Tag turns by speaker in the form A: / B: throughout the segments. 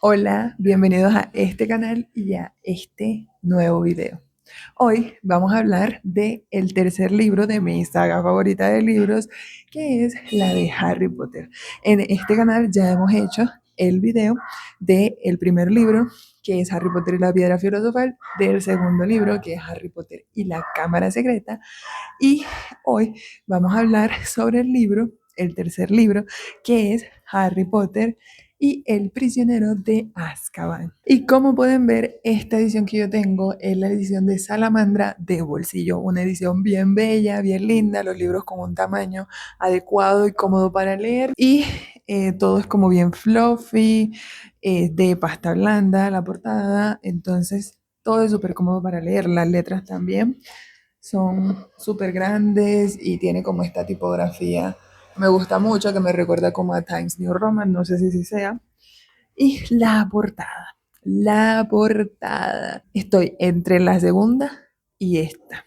A: Hola, bienvenidos a este canal y a este nuevo video. Hoy vamos a hablar de el tercer libro de mi saga favorita de libros, que es la de Harry Potter. En este canal ya hemos hecho el video del primer libro, que es Harry Potter y la Piedra Filosofal, del segundo libro, que es Harry Potter y la Cámara Secreta, y hoy vamos a hablar sobre el libro, el tercer libro, que es Harry Potter y el prisionero de Azkaban. Y como pueden ver, esta edición que yo tengo es la edición de Salamandra de bolsillo, una edición bien bella, bien linda, los libros con un tamaño adecuado y cómodo para leer, y todo es como bien fluffy, de pasta blanda la portada, entonces todo es súper cómodo para leer, las letras también son súper grandes y tiene como esta tipografía. Me gusta mucho, que me recuerda como a Times New Roman, no sé si sea. Y la portada. Estoy entre la segunda y esta.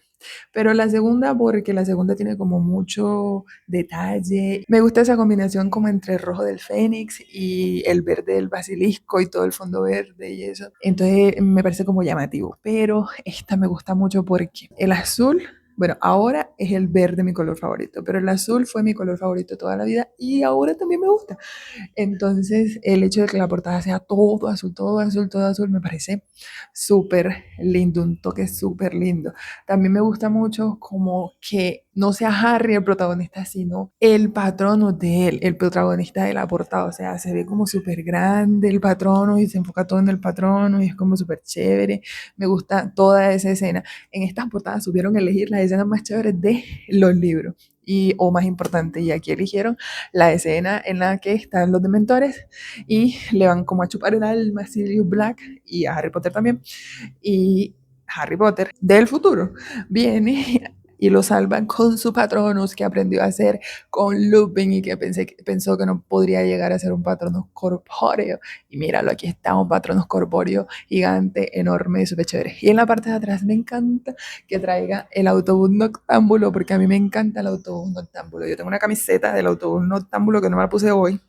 A: Pero la segunda, porque la segunda tiene como mucho detalle. Me gusta esa combinación como entre el rojo del fénix y el verde del basilisco y todo el fondo verde y eso. Entonces me parece como llamativo. Pero esta me gusta mucho porque el azul, bueno, ahora es el verde mi color favorito, pero el azul fue mi color favorito toda la vida y ahora también me gusta. Entonces, el hecho de que la portada sea todo azul, todo azul, todo azul, me parece súper lindo, un toque súper lindo. También me gusta mucho como que no sea Harry el protagonista, sino el patrono de él, el protagonista de la portada. O sea, se ve como súper grande el patrono y se enfoca todo en el patrono y es como súper chévere. Me gusta toda esa escena. En estas portadas supieron elegir las escenas más chéveres de los libros. Y, o más importante, y aquí eligieron la escena en la que están los dementores y le van como a chupar el alma a Sirius Black y a Harry Potter también. Y Harry Potter del futuro viene y lo salvan con su Patronus, que aprendió a hacer con Lupin y que pensó que no podría llegar a ser un Patronus corpóreo. Y míralo, aquí está un Patronus corpóreo gigante, enorme, súper chévere. Y en la parte de atrás me encanta que traiga el autobús noctámbulo, porque a mí me encanta el autobús noctámbulo. Yo tengo una camiseta del autobús noctámbulo que no me la puse hoy,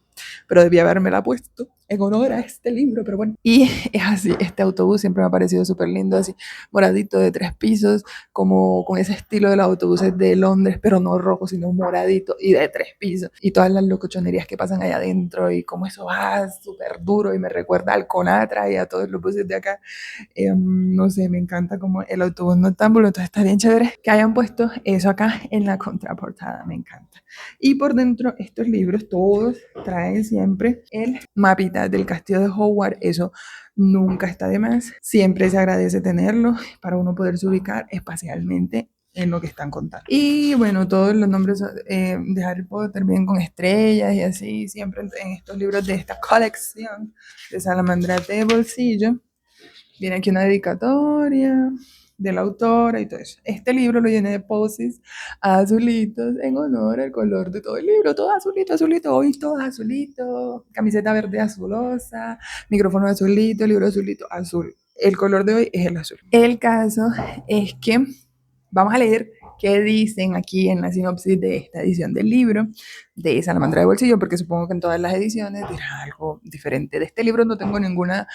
A: pero debía haberme la puesto en honor a este libro, pero bueno. Y es así, este autobús siempre me ha parecido súper lindo, así moradito de 3 pisos, como con ese estilo de los autobuses de Londres, pero no rojo, sino moradito y de 3 pisos. Y todas las locochonerías que pasan allá adentro y como eso va súper duro y me recuerda al Conatra y a todos los buses de acá. No sé, me encanta como el autobús noctámbulo, entonces está bien chévere que hayan puesto eso acá en la contraportada, me encanta. Y por dentro, estos libros todos traen siempre el mapita del castillo de Hogwarts, eso nunca está de más, siempre se agradece tenerlo para uno poderse ubicar espacialmente en lo que están contando. Y bueno, todos los nombres de Harry Potter vienen con estrellas y así, siempre en estos libros de esta colección de Salamandra de bolsillo. Viene aquí una dedicatoria de la autora y todo eso. Este libro lo llené de posts azulitos en honor al color de todo el libro, todo azulito, azulito, hoy todo azulito, camiseta verde azulosa, micrófono azulito, libro azulito, azul. El color de hoy es el azul. El caso es que vamos a leer qué dicen aquí en la sinopsis de esta edición del libro de Salamandra de Bolsillo, porque supongo que en todas las ediciones dirá algo diferente. De este libro no tengo ninguna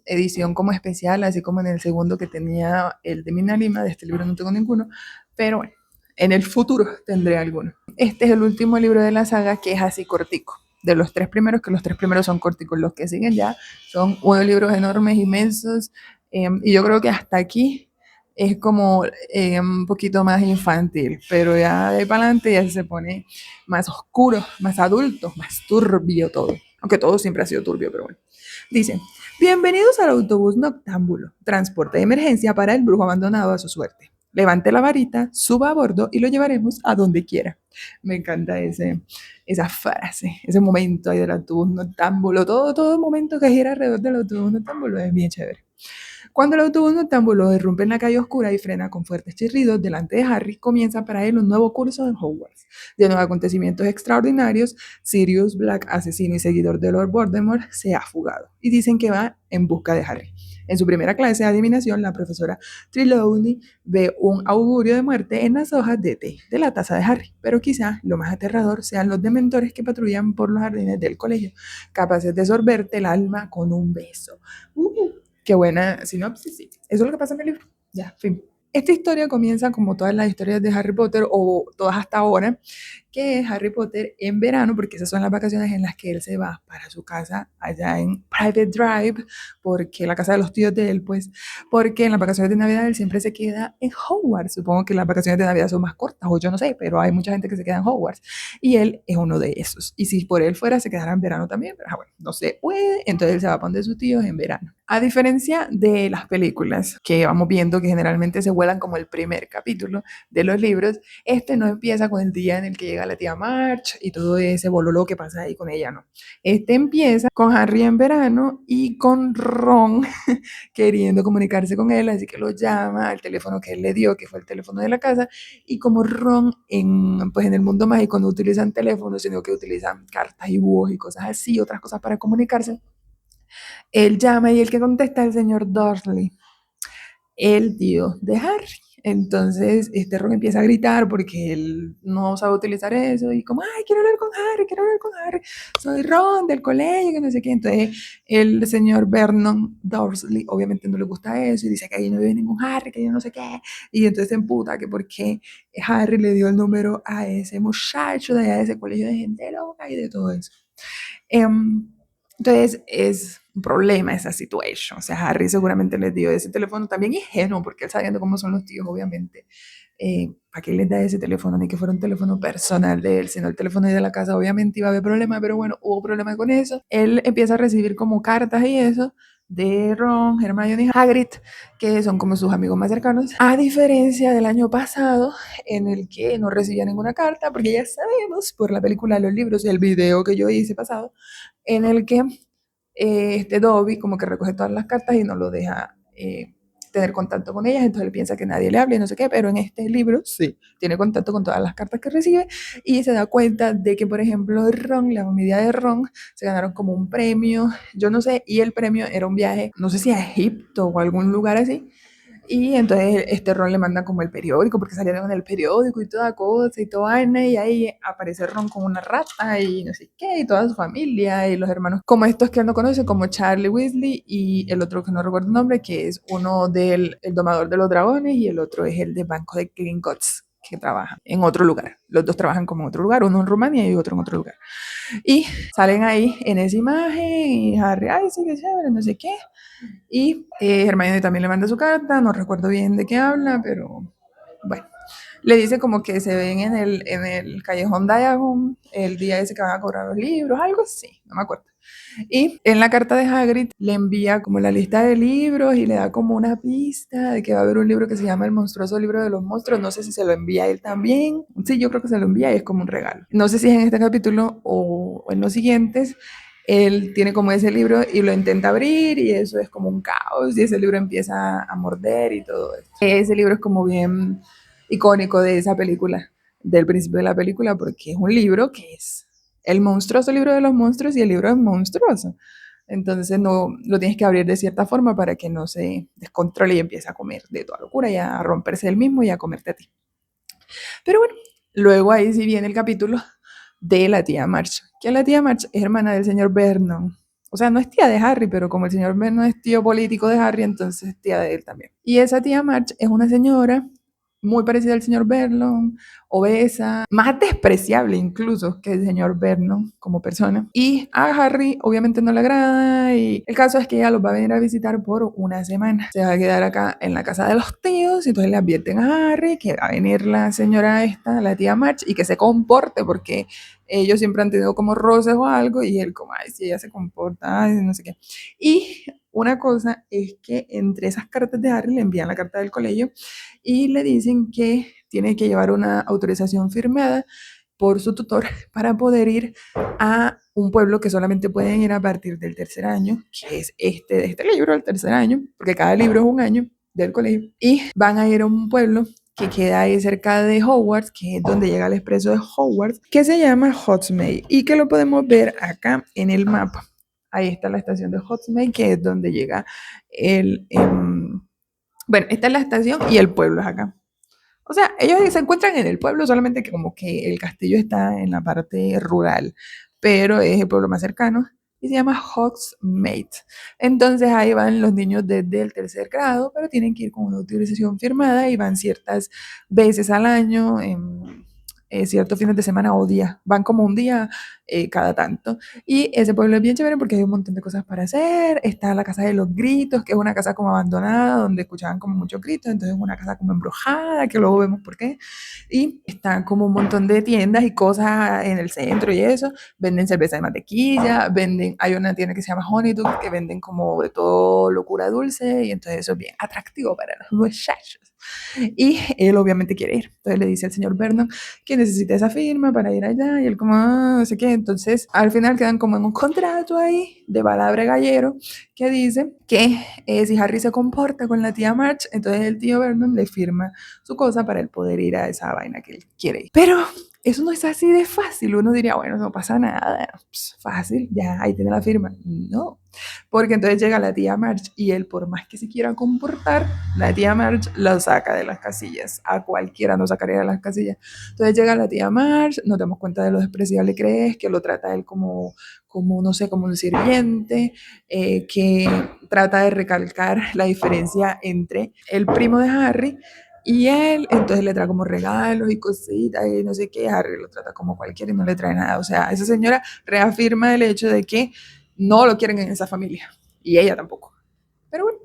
A: edición como especial, así como en el segundo que tenía el de Mina Lima, de este libro no tengo ninguno, pero bueno, en el futuro tendré alguno. Este es el último libro de la saga que es así cortico. De los 3 primeros, que los 3 primeros son corticos, los que siguen ya son unos libros enormes, inmensos, y yo creo que hasta aquí es como un poquito más infantil, pero ya de para adelante ya se pone más oscuro, más adulto, más turbio todo. Aunque todo siempre ha sido turbio, pero bueno. Dice, bienvenidos al autobús noctámbulo, transporte de emergencia para el brujo abandonado a su suerte. Levante la varita, suba a bordo y lo llevaremos a donde quiera. Me encanta esa frase, ese momento ahí del autobús noctámbulo, todo momento que gira alrededor del autobús noctámbulo es bien chévere. Cuando el autobús noctámbulo irrumpe en la calle oscura y frena con fuertes chirridos delante de Harry, comienza para él un nuevo curso en Hogwarts. Lleno de acontecimientos extraordinarios, Sirius Black, asesino y seguidor de Lord Voldemort, se ha fugado y dicen que va en busca de Harry. En su primera clase de adivinación, la profesora Trelawney ve un augurio de muerte en las hojas de té de la taza de Harry, pero quizá lo más aterrador sean los dementores que patrullan por los jardines del colegio, capaces de sorberte el alma con un beso. Qué buena sinopsis, sí. Eso es lo que pasa en el libro. Ya, fin. Esta historia comienza como todas las historias de Harry Potter, o todas hasta ahora, que es Harry Potter en verano, porque esas son las vacaciones en las que él se va para su casa allá en Private Drive, porque la casa de los tíos de él, pues, porque en las vacaciones de Navidad él siempre se queda en Hogwarts. Supongo que las vacaciones de Navidad son más cortas, o yo no sé, pero hay mucha gente que se queda en Hogwarts, y él es uno de esos. Y si por él fuera, se quedará en verano también, pero bueno, no se puede, entonces él se va a poner sus tíos en verano. A diferencia de las películas que vamos viendo que generalmente se vuelan como el primer capítulo de los libros, este no empieza con el día en el que llega la tía March y todo ese bololo que pasa ahí con ella, no. Este empieza con Harry en verano y con Ron queriendo comunicarse con él, así que lo llama al teléfono que él le dio, que fue el teléfono de la casa, y como Ron pues en el mundo mágico no utilizan teléfonos, sino que utilizan cartas y búhos y cosas así, otras cosas para comunicarse, él llama y el que contesta es el señor Dursley, el tío de Harry. Entonces, este Ron empieza a gritar porque él no sabe utilizar eso y como, ay, quiero hablar con Harry, quiero hablar con Harry, soy Ron del colegio, que no sé qué. Entonces, el señor Vernon Dursley obviamente no le gusta eso y dice que ahí no vive ningún Harry, que yo no sé qué. Y entonces se emputa que porque Harry le dio el número a ese muchacho de allá de ese colegio de gente loca y de todo eso. Entonces es un problema esa situación. O sea, Harry seguramente les dio ese teléfono también ingenuo, porque él sabiendo cómo son los tíos, obviamente. ¿Para qué les da ese teléfono? Ni que fuera un teléfono personal de él, sino el teléfono de la casa, obviamente iba a haber problema, pero bueno, hubo problema con eso. Él empieza a recibir como cartas y eso de Ron, Hermione y Hagrid, que son como sus amigos más cercanos, a diferencia del año pasado, en el que no recibía ninguna carta, porque ya sabemos por la película, los libros y el video que yo hice pasado, en el que este Dobby como que recoge todas las cartas y no lo deja tener contacto con ellas, entonces él piensa que nadie le habla y no sé qué, pero en este libro sí, tiene contacto con todas las cartas que recibe y se da cuenta de que, por ejemplo, Ron, la familia de Ron, se ganaron como un premio, yo no sé, y el premio era un viaje, no sé si a Egipto o algún lugar así, y entonces este Ron le manda como el periódico, porque salieron en el periódico y toda cosa y toda vaina, y ahí aparece Ron con una rata y no sé qué, y toda su familia, y los hermanos como estos que él no conoce, como Charlie Weasley y el otro que no recuerdo el nombre, que es uno del el domador de los dragones y el otro es el de Banco de Gringotts, que trabajan en otro lugar. Los dos trabajan como en otro lugar, uno en Rumania y otro en otro lugar. Y salen ahí en esa imagen y Harry, ay, sí, qué chévere, no sé qué. Y Hermione también le manda su carta, no recuerdo bien de qué habla, pero bueno. Le dice como que se ven en el callejón Diagon el día ese que van a cobrar los libros, algo así, no me acuerdo. Y en la carta de Hagrid le envía como la lista de libros y le da como una pista de que va a haber un libro que se llama El monstruoso libro de los monstruos. No sé si se lo envía a él también. Sí, yo creo que se lo envía y es como un regalo. No sé si es en este capítulo o en los siguientes. Él tiene como ese libro y lo intenta abrir y eso es como un caos y ese libro empieza a morder y todo eso. Ese libro es como bien icónico de esa película, del principio de la película, porque es un libro que es el monstruoso libro de los monstruos y el libro es monstruoso. Entonces no lo tienes que abrir de cierta forma para que no se descontrole y empiece a comer de toda locura y a romperse el mismo y a comerte a ti. Pero bueno, luego ahí sí viene el capítulo de la tía March, que la tía March es hermana del señor Vernon. O sea, no es tía de Harry, pero como el señor Vernon es tío político de Harry, entonces es tía de él también. Y esa tía March es una señora muy parecida al señor Vernon, obesa, más despreciable incluso que el señor Vernon como persona. Y a Harry obviamente no le agrada y el caso es que ella los va a venir a visitar por una semana. Se va a quedar acá en la casa de los tíos y entonces le advierten a Harry que va a venir la señora esta, la tía March, y que se comporte porque ellos siempre han tenido como roces o algo y él como, ay, si ella se comporta, ay, no sé qué. Y una cosa es que entre esas cartas de Harry le envían la carta del colegio y le dicen que tiene que llevar una autorización firmada por su tutor para poder ir a un pueblo que solamente pueden ir a partir del tercer año, que es de este libro, el tercer año, porque cada libro es un año del colegio, y van a ir a un pueblo que queda ahí cerca de Hogwarts, que es donde llega el expreso de Hogwarts, que se llama Hogsmeade y que lo podemos ver acá en el mapa. Ahí está la estación de Hogsmeade, que es donde llega bueno, esta es la estación y el pueblo es acá. O sea, ellos se encuentran en el pueblo, solamente que como que el castillo está en la parte rural, pero es el pueblo más cercano y se llama Hogsmeade. Entonces ahí van los niños desde el tercer grado, pero tienen que ir con una autorización firmada y van ciertas veces al año, en ciertos fines de semana o días. Van como un día cada tanto. Y ese pueblo es bien chévere porque hay un montón de cosas para hacer. Está la casa de los gritos, que es una casa como abandonada, donde escuchaban como muchos gritos. Entonces es una casa como embrujada, que luego vemos por qué. Y están como un montón de tiendas y cosas en el centro y eso. Venden cerveza de mantequilla, venden, hay una tienda que se llama Honeydukes, que venden como de todo locura dulce. Y entonces eso es bien atractivo para los muchachos. Y él obviamente quiere ir. Entonces le dice al señor Vernon que necesita esa firma para ir allá. Y él como, no sé qué. Entonces al final quedan como en un contrato ahí de palabra gallero que dice que si Harry se comporta con la tía March, entonces el tío Vernon le firma su cosa para él poder ir a esa vaina que él quiere ir. Pero eso no es así de fácil. Uno diría, bueno, no pasa nada. Pues, fácil, ya ahí tiene la firma. No, porque entonces llega la tía March y él, por más que se quiera comportar, la tía March lo saca de las casillas. A cualquiera nos sacaría de las casillas. Entonces llega la tía March, nos damos cuenta de lo despreciable que es, que lo trata él como no sé, como un sirviente, que trata de recalcar la diferencia entre el primo de Harry y él. Entonces le trae como regalos y cositas y no sé qué. Harry lo trata como cualquiera y no le trae nada. O sea, esa señora reafirma el hecho de que no lo quieren en esa familia. Y ella tampoco. Pero bueno,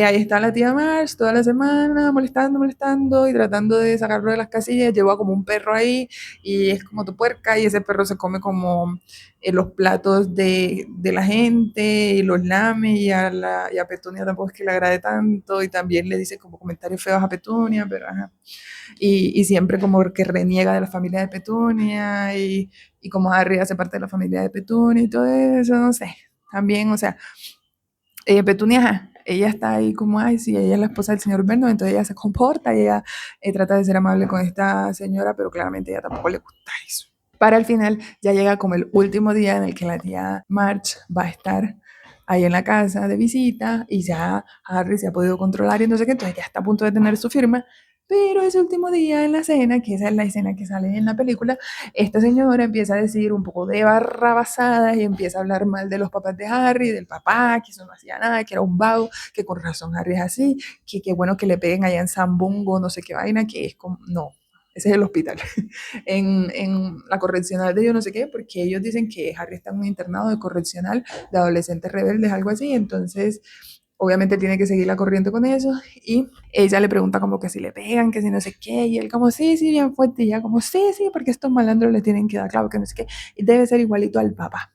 A: ahí está la tía March toda la semana molestando, molestando y tratando de sacarlo de las casillas. Lleva como un perro ahí y es como tu puerca y ese perro se come como los platos de la gente y los lame y a Petunia tampoco es que le agrade tanto y también le dice como comentarios feos a Petunia, pero ajá. Y siempre como que reniega de la familia de Petunia y como Harry hace parte de la familia de Petunia y todo eso, no sé. También, o sea, Petunia, ajá, ella está ahí como, ay, sí, ella es la esposa del señor Vernon, entonces ella se comporta y ella trata de ser amable con esta señora, pero claramente a ella tampoco le gusta eso. Para el final ya llega como el último día en el que la tía March va a estar ahí en la casa de visita y ya Harry se ha podido controlar y no sé qué, entonces ya está a punto de tener su firma. Pero ese último día en la cena, que esa es la escena que sale en la película, esta señora empieza a decir un poco de barrabasadas y empieza a hablar mal de los papás de Harry, del papá, que eso no hacía nada, que era un vago, que con razón Harry es así, que qué bueno que le peguen allá en Zambungo, no sé qué vaina, que es como, no, ese es el hospital, en la correccional de yo no sé qué, porque ellos dicen que Harry está en un internado de correccional de adolescentes rebeldes, algo así, entonces obviamente tiene que seguir la corriente con eso y ella le pregunta como que si le pegan, que si no sé qué, y él como sí, sí, bien fuerte, y ella como sí, sí, porque estos malandros le tienen que dar claro que no sé qué, y debe ser igualito al papá.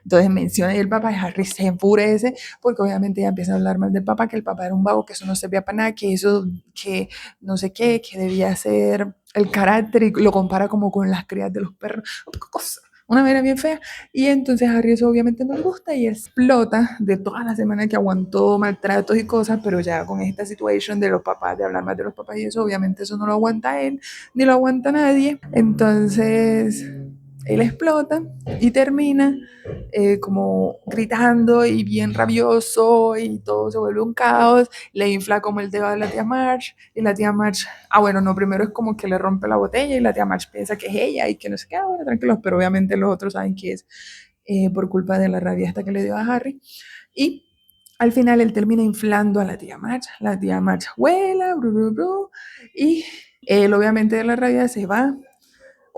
A: Entonces menciona y el papá, y Harry se enfurece porque obviamente ella empieza a hablar mal del papá, que el papá era un vago, que eso no servía para nada, que eso, que no sé qué, que debía ser el carácter y lo compara como con las crías de los perros, cosa, una manera bien fea. Y entonces a Harry eso obviamente no le gusta y explota de toda la semana que aguantó maltratos y cosas, pero ya con esta situación de los papás, de hablar mal de los papás y eso, obviamente eso no lo aguanta él, ni lo aguanta nadie. Entonces él explota y termina como gritando y bien rabioso y todo se vuelve un caos, le infla como el dedo de la tía March y la tía March, bueno, no, primero es como que le rompe la botella y la tía March piensa que es ella y que no sé qué, bueno, tranquilos, pero obviamente los otros saben que es por culpa de la rabia esta que le dio a Harry y al final él termina inflando a la tía March vuela, bru, bru, bru, y él obviamente de la rabia se va.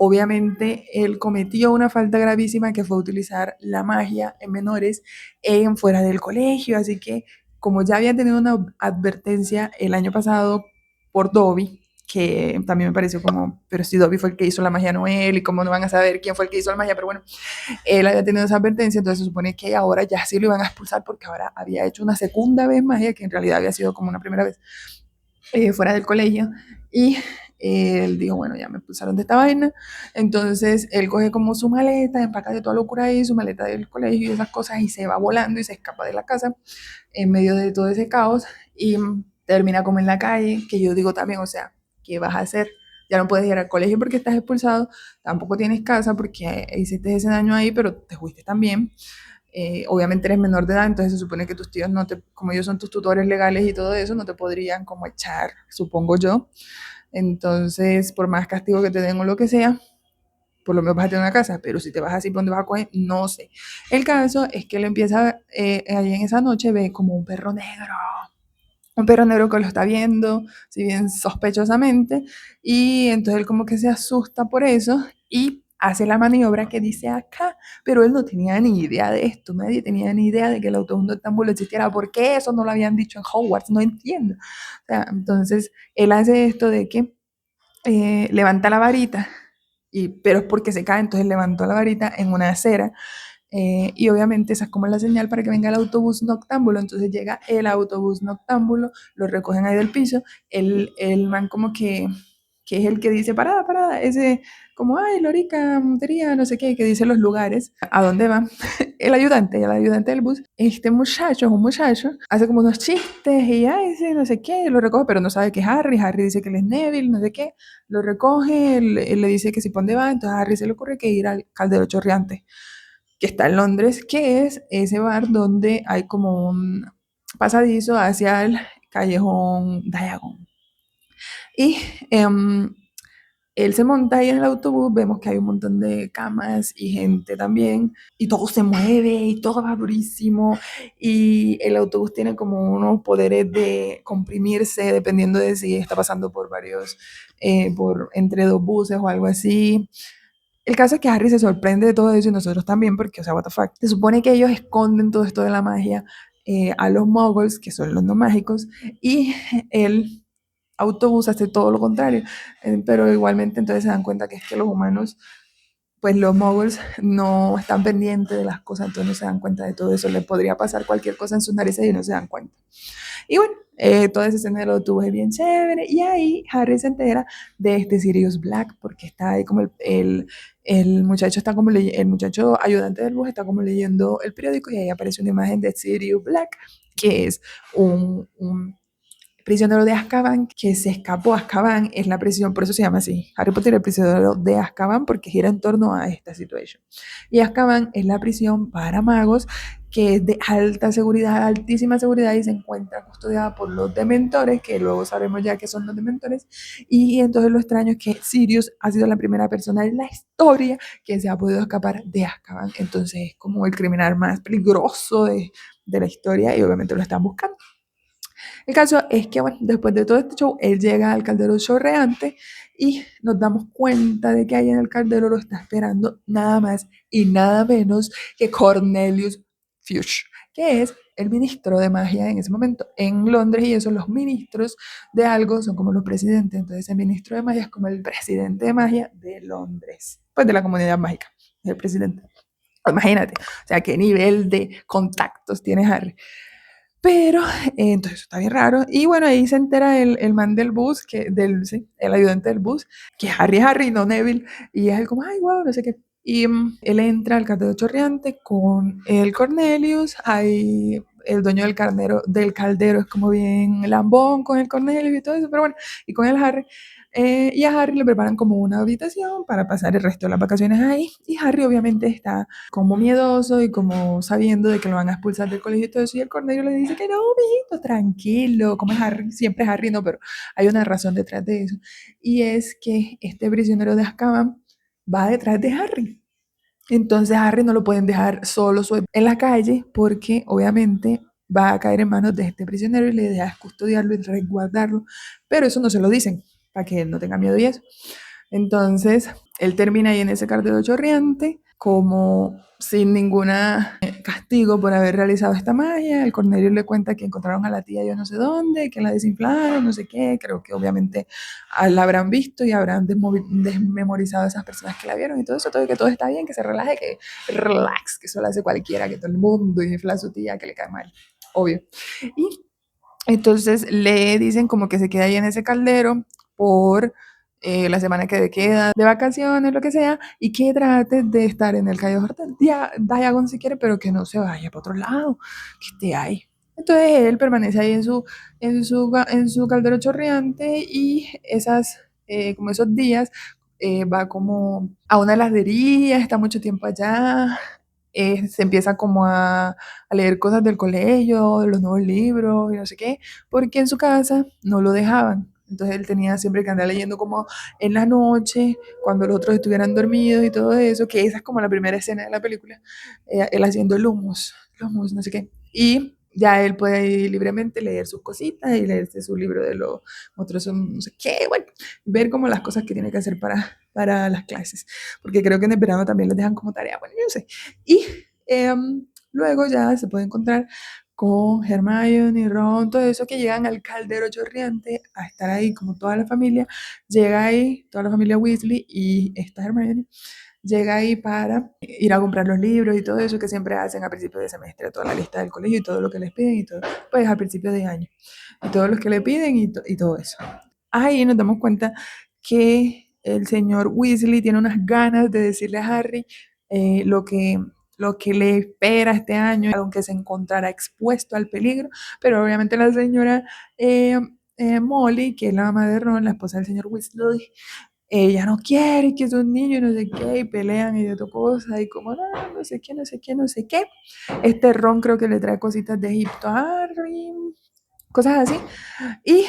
A: Obviamente, él cometió una falta gravísima que fue utilizar la magia en menores en fuera del colegio, así que como ya había tenido una advertencia el año pasado por Dobby, que también me pareció como, pero si Dobby fue el que hizo la magia, no él, y cómo no van a saber quién fue el que hizo la magia, pero bueno, él había tenido esa advertencia, entonces se supone que ahora ya sí lo iban a expulsar porque ahora había hecho una segunda vez magia, que en realidad había sido como una primera vez fuera del colegio, y él dijo, bueno, ya me expulsaron de esta vaina. Entonces él coge como su maleta, empaca de toda locura ahí, su maleta del colegio y esas cosas, y se va volando y se escapa de la casa en medio de todo ese caos y termina como en la calle, que yo digo también, o sea, ¿qué vas a hacer? Ya no puedes ir al colegio porque estás expulsado, tampoco tienes casa porque hiciste ese daño ahí, pero te fuiste también. Obviamente eres menor de edad, entonces se supone que tus tíos no te, como ellos son tus tutores legales y todo eso, no te podrían como echar, supongo yo. Entonces, por más castigo que te den o lo que sea, por lo menos vas a tener una casa, pero si te vas así, ¿por dónde vas a coger? No sé. El caso es que él empieza, ahí en esa noche ve como un perro negro que lo está viendo, si bien sospechosamente, y entonces él como que se asusta por eso y hace la maniobra que dice acá, pero él no tenía ni idea de esto, nadie tenía ni idea de que el autobús noctámbulo existiera, ¿por qué eso no lo habían dicho en Hogwarts? No entiendo. O sea, entonces él hace esto de que levanta la varita, pero es porque se cae, entonces levantó la varita en una acera y obviamente esa es como la señal para que venga el autobús noctámbulo. Entonces llega el autobús noctámbulo, lo recogen ahí del piso, el man como que es el que dice, parada, parada, ese como, ay, Lorica, Montería, no sé qué, que dice los lugares, a dónde va. El ayudante del bus, este muchacho es un muchacho, hace como unos chistes y, ay, sí, no sé qué, lo recoge, pero no sabe que es Harry, Harry dice que él es Neville, no sé qué, lo recoge, él le dice que si por dónde va, entonces a Harry se le ocurre que ir al Caldero Chorreante que está en Londres, que es ese bar donde hay como un pasadizo hacia el callejón Diagon. Y él se monta ahí en el autobús, vemos que hay un montón de camas y gente también, y todo se mueve y todo va durísimo, y el autobús tiene como unos poderes de comprimirse dependiendo de si está pasando por varios, entre dos buses o algo así. El caso es que Harry se sorprende de todo eso y nosotros también, porque, o sea, what the fuck. Se supone que ellos esconden todo esto de la magia a los muggles, que son los no mágicos, y el autobús hace todo lo contrario. Pero igualmente entonces se dan cuenta que es que los humanos, pues los muggles no están pendientes de las cosas, entonces no se dan cuenta de todo eso. Les podría pasar cualquier cosa en sus narices y no se dan cuenta. Y bueno, toda esa escena lo tuvo bien chévere. Y ahí Harry se entera de este Sirius Black, porque está ahí como el muchacho está como el muchacho ayudante del bus está como leyendo el periódico y ahí aparece una imagen de Sirius Black, que es un prisionero de Azkaban que se escapó. Azkaban es la prisión, por eso se llama así. Harry Potter, el prisionero de Azkaban, porque gira en torno a esta situación. Y Azkaban es la prisión para magos que es de alta seguridad, altísima seguridad y se encuentra custodiada por los dementores, que luego sabemos ya que son los dementores. Y entonces lo extraño es que Sirius ha sido la primera persona en la historia que se ha podido escapar de Azkaban. Entonces es como el criminal más peligroso de la historia y obviamente lo están buscando. El caso es que, bueno, después de todo este show, él llega al caldero chorreante y nos damos cuenta de que ahí en el caldero lo está esperando nada más y nada menos que Cornelius Fudge, que es el ministro de magia en ese momento en Londres, y esos los ministros de algo son como los presidentes. Entonces el ministro de magia es como el presidente de magia de Londres, pues de la comunidad mágica, es el presidente. Imagínate, o sea, qué nivel de contactos tiene Harry. Pero entonces está bien raro. Y bueno, ahí se entera el man del bus, sí, el ayudante del bus, que es Harry, no Neville. Y es él como, ay, wow, no sé qué. Y él entra al caldero chorreante con el Cornelius. Ahí el dueño del caldero es como bien lambón con el Cornelius y todo eso, pero bueno, y con el Harry. Y a Harry le preparan como una habitación para pasar el resto de las vacaciones ahí. Y Harry obviamente está como miedoso y como sabiendo de que lo van a expulsar del colegio y todo eso. Y el Cornelio le dice que no, mijito, tranquilo, como es Harry, siempre es Harry, no, pero hay una razón detrás de eso. Y es que este prisionero de Azkaban va detrás de Harry. Entonces Harry no lo pueden dejar solo en la calle porque obviamente va a caer en manos de este prisionero y la idea es custodiarlo y resguardarlo, pero eso no se lo dicen para que él no tenga miedo y eso. Entonces él termina ahí en ese cartero chorreante como sin ninguna castigo por haber realizado esta magia. El Cornelio le cuenta que encontraron a la tía yo no sé dónde, que la desinflaron, no sé qué. Creo que obviamente la habrán visto y habrán desmemorizado a esas personas que la vieron y todo eso, todo, que todo está bien, que se relaje, que relax, que eso lo hace cualquiera, que todo el mundo infla a su tía, que le cae mal, obvio. Y entonces le dicen como que se queda ahí en ese caldero por la semana que te queda de vacaciones, lo que sea, y que trate de estar en el Cayo Diagon si quiere, pero que no se vaya para otro lado, que esté ahí. Entonces él permanece ahí en su caldero chorreante y como esos días va como a una heladería, está mucho tiempo allá, se empieza como a leer cosas del colegio, los nuevos libros y no sé qué, porque en su casa no lo dejaban. Entonces él tenía siempre que andar leyendo como en la noche, cuando los otros estuvieran dormidos y todo eso, que esa es como la primera escena de la película, él haciendo el humus, no sé qué. Y ya él puede ir libremente leer sus cositas y leerse su libro de los otros, no sé qué, bueno, ver como las cosas que tiene que hacer para las clases, porque creo que en el verano también les dejan como tarea, bueno, yo no sé. Y luego ya se puede encontrar con Hermione y Ron, todo eso que llegan al caldero chorreante a estar ahí como toda la familia, llega ahí toda la familia Weasley y esta Hermione llega ahí para ir a comprar los libros y todo eso que siempre hacen a principio de semestre, toda la lista del colegio y todo lo que les piden y todo, pues a principio de año, y todos los que le piden y todo eso. Ahí nos damos cuenta que el señor Weasley tiene unas ganas de decirle a Harry lo que le espera este año, aunque se encontrara expuesto al peligro, pero obviamente la señora Molly, que es la mamá de Ron, la esposa del señor Weasley, ella no quiere que es un niño y no sé qué, y pelean y de otra cosa, y como no, no sé qué, no sé qué, no sé qué. Este Ron creo que le trae cositas de Egipto a Harry, cosas así. Y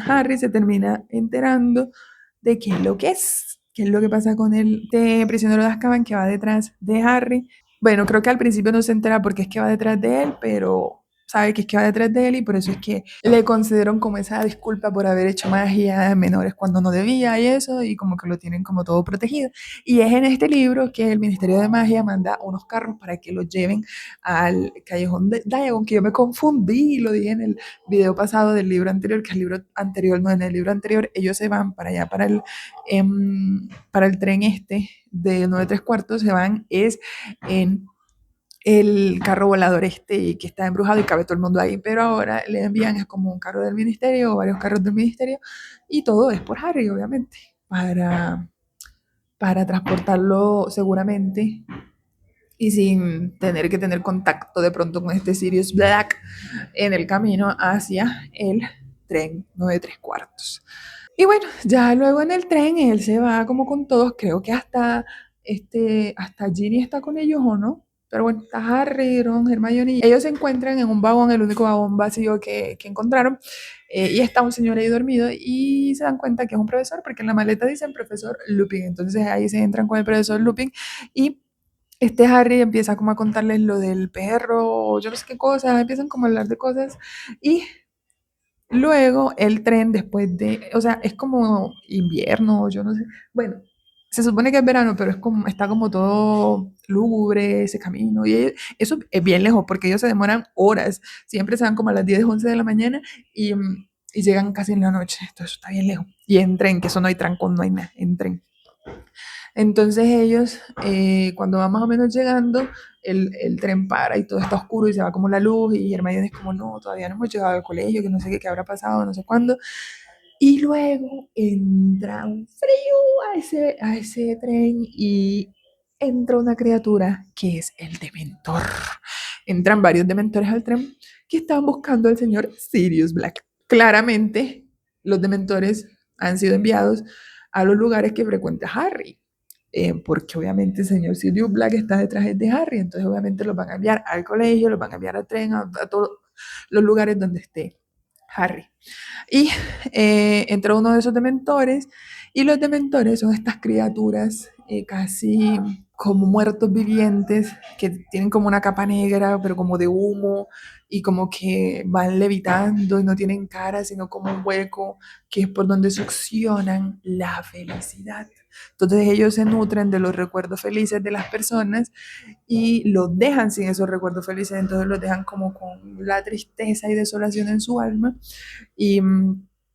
A: Harry se termina enterando de qué es lo que pasa con el prisionero de Azkaban que va detrás de Harry. Bueno, creo que al principio no se entera porque es que va detrás de él, pero sabe que es que va detrás de él y por eso es que le consideran como esa disculpa por haber hecho magia a menores cuando no debía y eso, y como que lo tienen como todo protegido. Y es en este libro que el Ministerio de Magia manda unos carros para que los lleven al Callejón de Diagon, que yo me confundí, lo dije en el video pasado del libro anterior, que el libro anterior, no, en el libro anterior ellos se van para allá, para el tren este de 9 3 cuartos, se van, es en el carro volador este que está embrujado y cabe todo el mundo ahí, pero ahora le envían es como un carro del ministerio o varios carros del ministerio y todo es por Harry, obviamente, para transportarlo seguramente y sin tener que tener contacto de pronto con este Sirius Black en el camino hacia el tren 9 3 cuartos. Y bueno, ya luego en el tren él se va como con todos, creo que hasta Ginny está con ellos o no. Pero bueno, está Harry, Ron, Hermione. Y ellos se encuentran en un vagón, el único vagón vacío que encontraron. Y está un señor ahí dormido y se dan cuenta que es un profesor, porque en la maleta dicen profesor Lupin. Entonces ahí se entran con el profesor Lupin y este Harry empieza como a contarles lo del perro, o yo no sé qué cosas, empiezan como a hablar de cosas. Y luego el tren después o sea, es como invierno, yo no sé. Bueno, se supone que es verano, pero está como todo lúgubre ese camino. Y eso es bien lejos, porque ellos se demoran horas. Siempre se van como a las 10 11 de la mañana y llegan casi en la noche. Entonces eso está bien lejos. Y en tren, que eso no hay trancón, no hay nada, en tren. Entonces ellos, cuando van más o menos llegando, el tren para y todo está oscuro y se va como la luz y Hermione es como, no, todavía no hemos llegado al colegio, que no sé qué, qué habrá pasado, no sé cuándo. Y luego entra un frío a ese tren y entra una criatura que es el Dementor. Entran varios Dementores al tren que están buscando al señor Sirius Black. Claramente, los Dementores han sido enviados a los lugares que frecuenta Harry, porque obviamente el señor Sirius Black está detrás de Harry, entonces obviamente los van a enviar al colegio, los van a enviar al tren, a todos los lugares donde esté Harry. Y entra uno de esos dementores, y los dementores son estas criaturas casi como muertos vivientes, que tienen como una capa negra, pero como de humo, y como que van levitando y no tienen cara, sino como un hueco, que es por donde succionan la felicidad. Entonces ellos se nutren de los recuerdos felices de las personas y los dejan sin esos recuerdos felices, entonces los dejan como con la tristeza y desolación en su alma y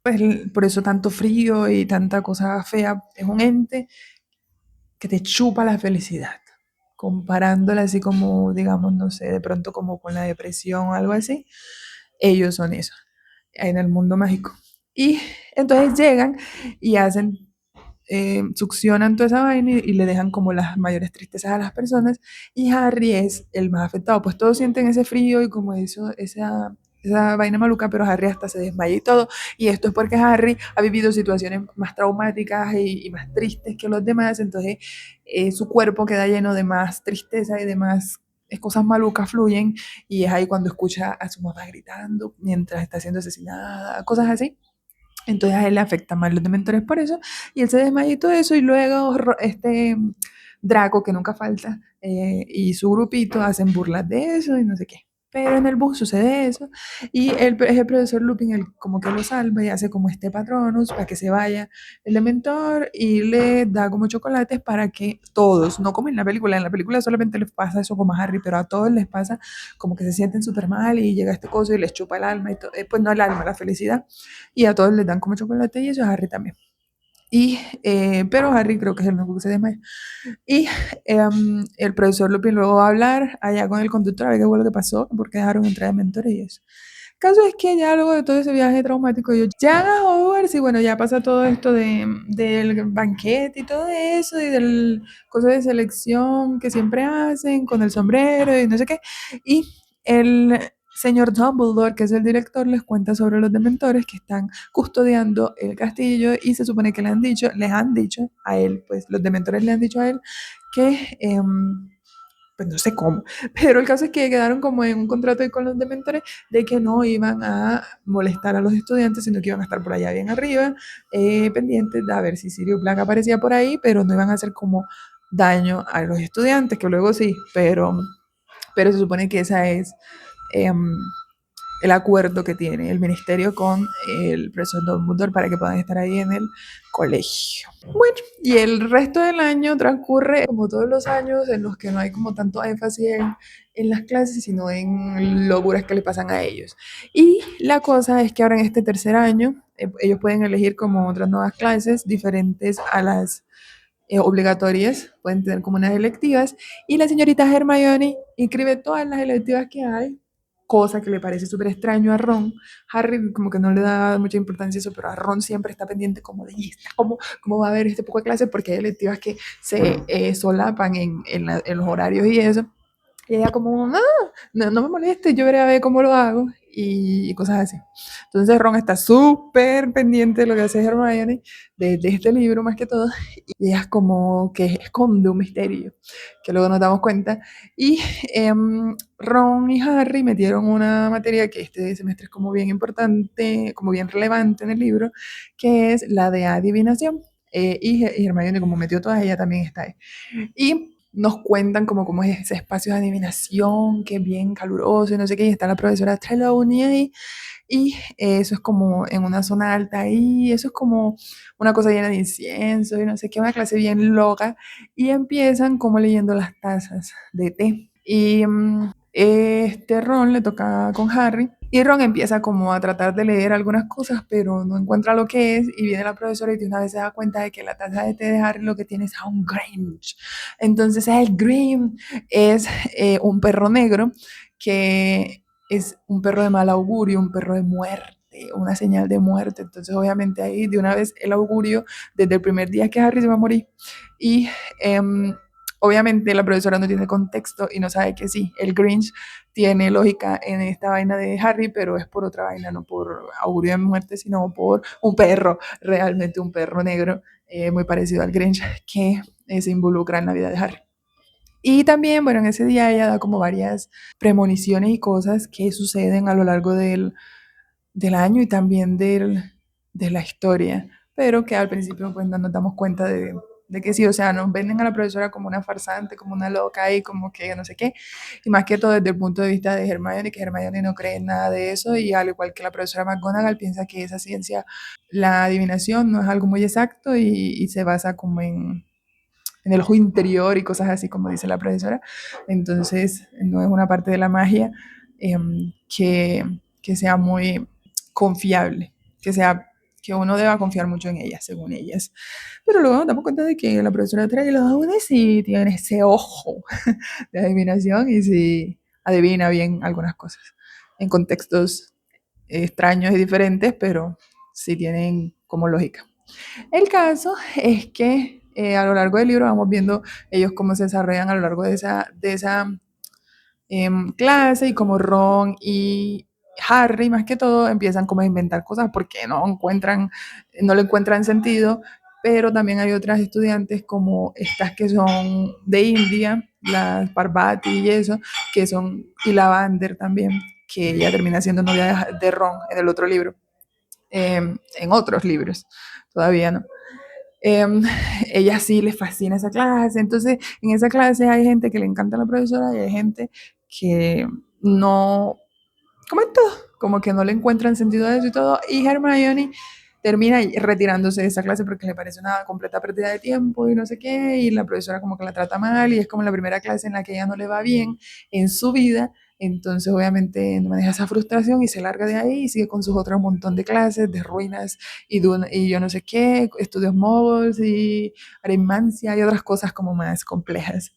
A: pues por eso tanto frío y tanta cosa fea. Es un ente que te chupa la felicidad, comparándola así como, digamos, no sé, de pronto como con la depresión o algo así. Ellos son eso, en el mundo mágico. Y entonces llegan y hacen succionan toda esa vaina y le dejan como las mayores tristezas a las personas y Harry es el más afectado, pues todos sienten ese frío y como eso, esa vaina maluca, pero Harry hasta se desmaya y todo, y esto es porque Harry ha vivido situaciones más traumáticas y más tristes que los demás, entonces su cuerpo queda lleno de más tristeza y de más cosas malucas fluyen y es ahí cuando escucha a su mamá gritando mientras está siendo asesinada, cosas así. Entonces a él le afecta más los dementores por eso, y él se desmaya y todo eso, y luego este Draco, que nunca falta, y su grupito hacen burlas de eso y no sé qué. Pero en el bus sucede eso, y es el profesor Lupin el como que lo salva y hace como este patronus para que se vaya el dementor y le da como chocolates para que todos, no como en la película solamente les pasa eso como a Harry, pero a todos les pasa como que se sienten súper mal y llega este coso y les chupa el alma, y pues no el alma, la felicidad, y a todos les dan como chocolate y eso a Harry también. Pero Harry creo que es el único que se desmaya. Y el profesor Lupin luego va a hablar allá con el conductor a ver qué fue lo que pasó, porque dejaron entrar de mentores y eso. El caso es que ya luego de todo ese viaje traumático, ellos llegan a Hogwarts y bueno, ya pasa todo esto del banquete y todo eso, y del cosa de selección que siempre hacen con el sombrero y no sé qué. Y el señor Dumbledore, que es el director, les cuenta sobre los dementores que están custodiando el castillo y se supone que les han dicho a él, pues los dementores le han dicho a él que, pues no sé cómo, pero el caso es que quedaron como en un contrato con los dementores de que no iban a molestar a los estudiantes, sino que iban a estar por allá bien arriba, pendientes de a ver si Sirius Black aparecía por ahí, pero no iban a hacer como daño a los estudiantes, que luego sí, pero se supone que esa es eh, el acuerdo que tiene el ministerio con el profesor Dumbledore para que puedan estar ahí en el colegio. Bueno, y el resto del año transcurre como todos los años en los que no hay como tanto énfasis en las clases, sino en locuras que le pasan a ellos. Y la cosa es que ahora en este tercer año ellos pueden elegir como otras nuevas clases diferentes a las obligatorias, pueden tener como unas electivas, y la señorita Hermione inscribe todas las electivas que hay, cosa que le parece súper extraño a Ron. Harry como que no le da mucha importancia a eso, pero a Ron siempre está pendiente como de, ¿cómo va a haber este poco de clases? Porque hay electivas que se solapan en los horarios y eso. Y ella como, no me moleste, yo veré a ver cómo lo hago y cosas así. Entonces Ron está súper pendiente de lo que hace Hermione, de este libro más que todo, y ella es como que esconde un misterio, que luego nos damos cuenta. Y Ron y Harry metieron una materia que este semestre es como bien importante, como bien relevante en el libro, que es la de adivinación. Y Hermione como metió todas, ella también está ahí. Y nos cuentan como cómo es ese espacio de adivinación, que es bien caluroso y no sé qué, y está la profesora Trelawney ahí, y eso es como en una zona alta ahí, eso es como una cosa llena de incienso y no sé qué, una clase bien loca, y empiezan como leyendo las tazas de té. Y este Ron le toca con Harry, y Ron empieza como a tratar de leer algunas cosas, pero no encuentra lo que es, y viene la profesora y de una vez se da cuenta de que la taza de té de Harry lo que tiene es a un Grinch. Entonces el Grinch es un perro negro que es un perro de mal augurio, un perro de muerte, una señal de muerte. Entonces, obviamente, ahí de una vez el augurio desde el primer día que Harry se va a morir. Y obviamente la profesora no tiene contexto y no sabe que sí, el Grinch tiene lógica en esta vaina de Harry, pero es por otra vaina, no por augurio de muerte, sino por un perro, realmente un perro negro, muy parecido al Grinch, que se involucra en la vida de Harry. Y también, bueno, en ese día ella da como varias premoniciones y cosas que suceden a lo largo del año y también de la historia, pero que al principio pues no nos damos cuenta de que sí, o sea, nos venden a la profesora como una farsante, como una loca y como que no sé qué, y más que todo desde el punto de vista de Hermione, que Hermione no cree en nada de eso y al igual que la profesora McGonagall piensa que esa ciencia, la adivinación no es algo muy exacto y se basa como en el ojo interior y cosas así, como dice la profesora. Entonces, no es una parte de la magia eh, que sea muy confiable, que uno deba confiar mucho en ellas, según ellas. Pero luego nos damos cuenta de que la profesora trae los dones y tiene ese ojo de adivinación y sí adivina bien algunas cosas en contextos extraños y diferentes, pero sí tienen como lógica. El caso es que a lo largo del libro vamos viendo ellos cómo se desarrollan a lo largo de esa clase y como Ron y Harry más que todo empiezan como a inventar cosas porque no le encuentran sentido, pero también hay otras estudiantes como estas que son de India, las Parvati y eso, y la Vander también, que ella termina siendo novia de Ron en el otro libro, en otros libros, todavía no. Eh, ella sí le fascina esa clase, entonces en esa clase hay gente que le encanta a la profesora y hay gente que no, como en todo, como que no le encuentran sentido a eso y todo, y Hermione termina retirándose de esa clase porque le parece una completa pérdida de tiempo y no sé qué, y la profesora como que la trata mal y es como la primera clase en la que ella no le va bien en su vida, entonces obviamente maneja esa frustración y se larga de ahí y sigue con sus otros montón de clases, de ruinas y yo no sé qué, estudios moguls y aritmancia y otras cosas como más complejas.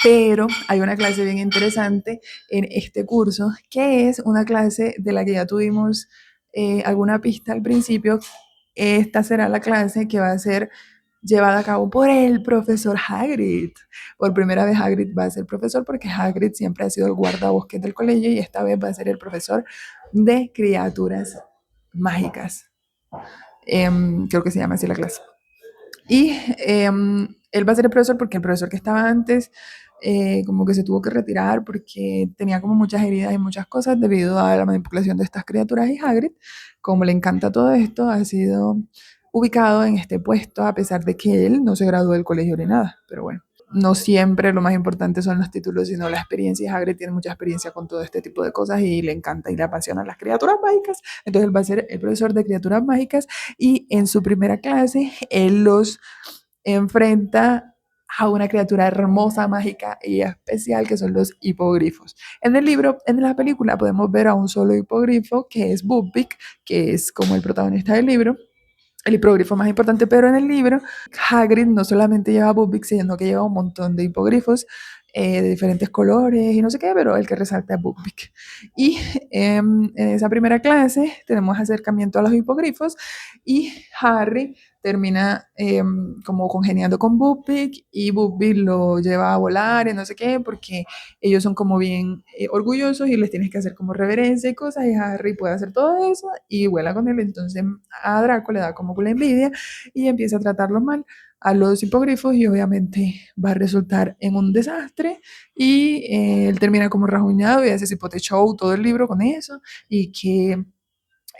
A: Pero hay una clase bien interesante en este curso, que es una clase de la que ya tuvimos alguna pista al principio. Esta será la clase que va a ser llevada a cabo por el profesor Hagrid. Por primera vez Hagrid va a ser profesor porque Hagrid siempre ha sido el guardabosques del colegio y esta vez va a ser el profesor de criaturas mágicas. Creo que se llama así la clase. Y él va a ser el profesor porque el profesor que estaba antes como que se tuvo que retirar porque tenía como muchas heridas y muchas cosas debido a la manipulación de estas criaturas y Hagrid, como le encanta todo esto, ha sido ubicado en este puesto a pesar de que él no se graduó del colegio ni nada, pero bueno. No siempre lo más importante son los títulos, sino la experiencia. Y Hagrid tiene mucha experiencia con todo este tipo de cosas y le encanta y le apasionan las criaturas mágicas. Entonces él va a ser el profesor de criaturas mágicas y en su primera clase él los enfrenta a una criatura hermosa, mágica y especial que son los hipogrifos. En el libro, en la película podemos ver a un solo hipogrifo que es Buckbeak, que es como el protagonista del libro, el hipogrifo más importante, pero en el libro Hagrid no solamente lleva a Buckbeak, sino que lleva un montón de hipogrifos de diferentes colores y no sé qué, pero el que resalta es Buckbeak. Y en esa primera clase tenemos acercamiento a los hipogrifos y Harry termina como congeniando con Buckbeak y Buckbeak lo lleva a volar y no sé qué, porque ellos son como bien orgullosos y les tienes que hacer como reverencia y cosas, y Harry puede hacer todo eso y vuela con él, entonces a Draco le da como la envidia y empieza a tratarlos mal a los hipogrifos y obviamente va a resultar en un desastre y él termina como rajuñado y hace cipote show todo el libro con eso y que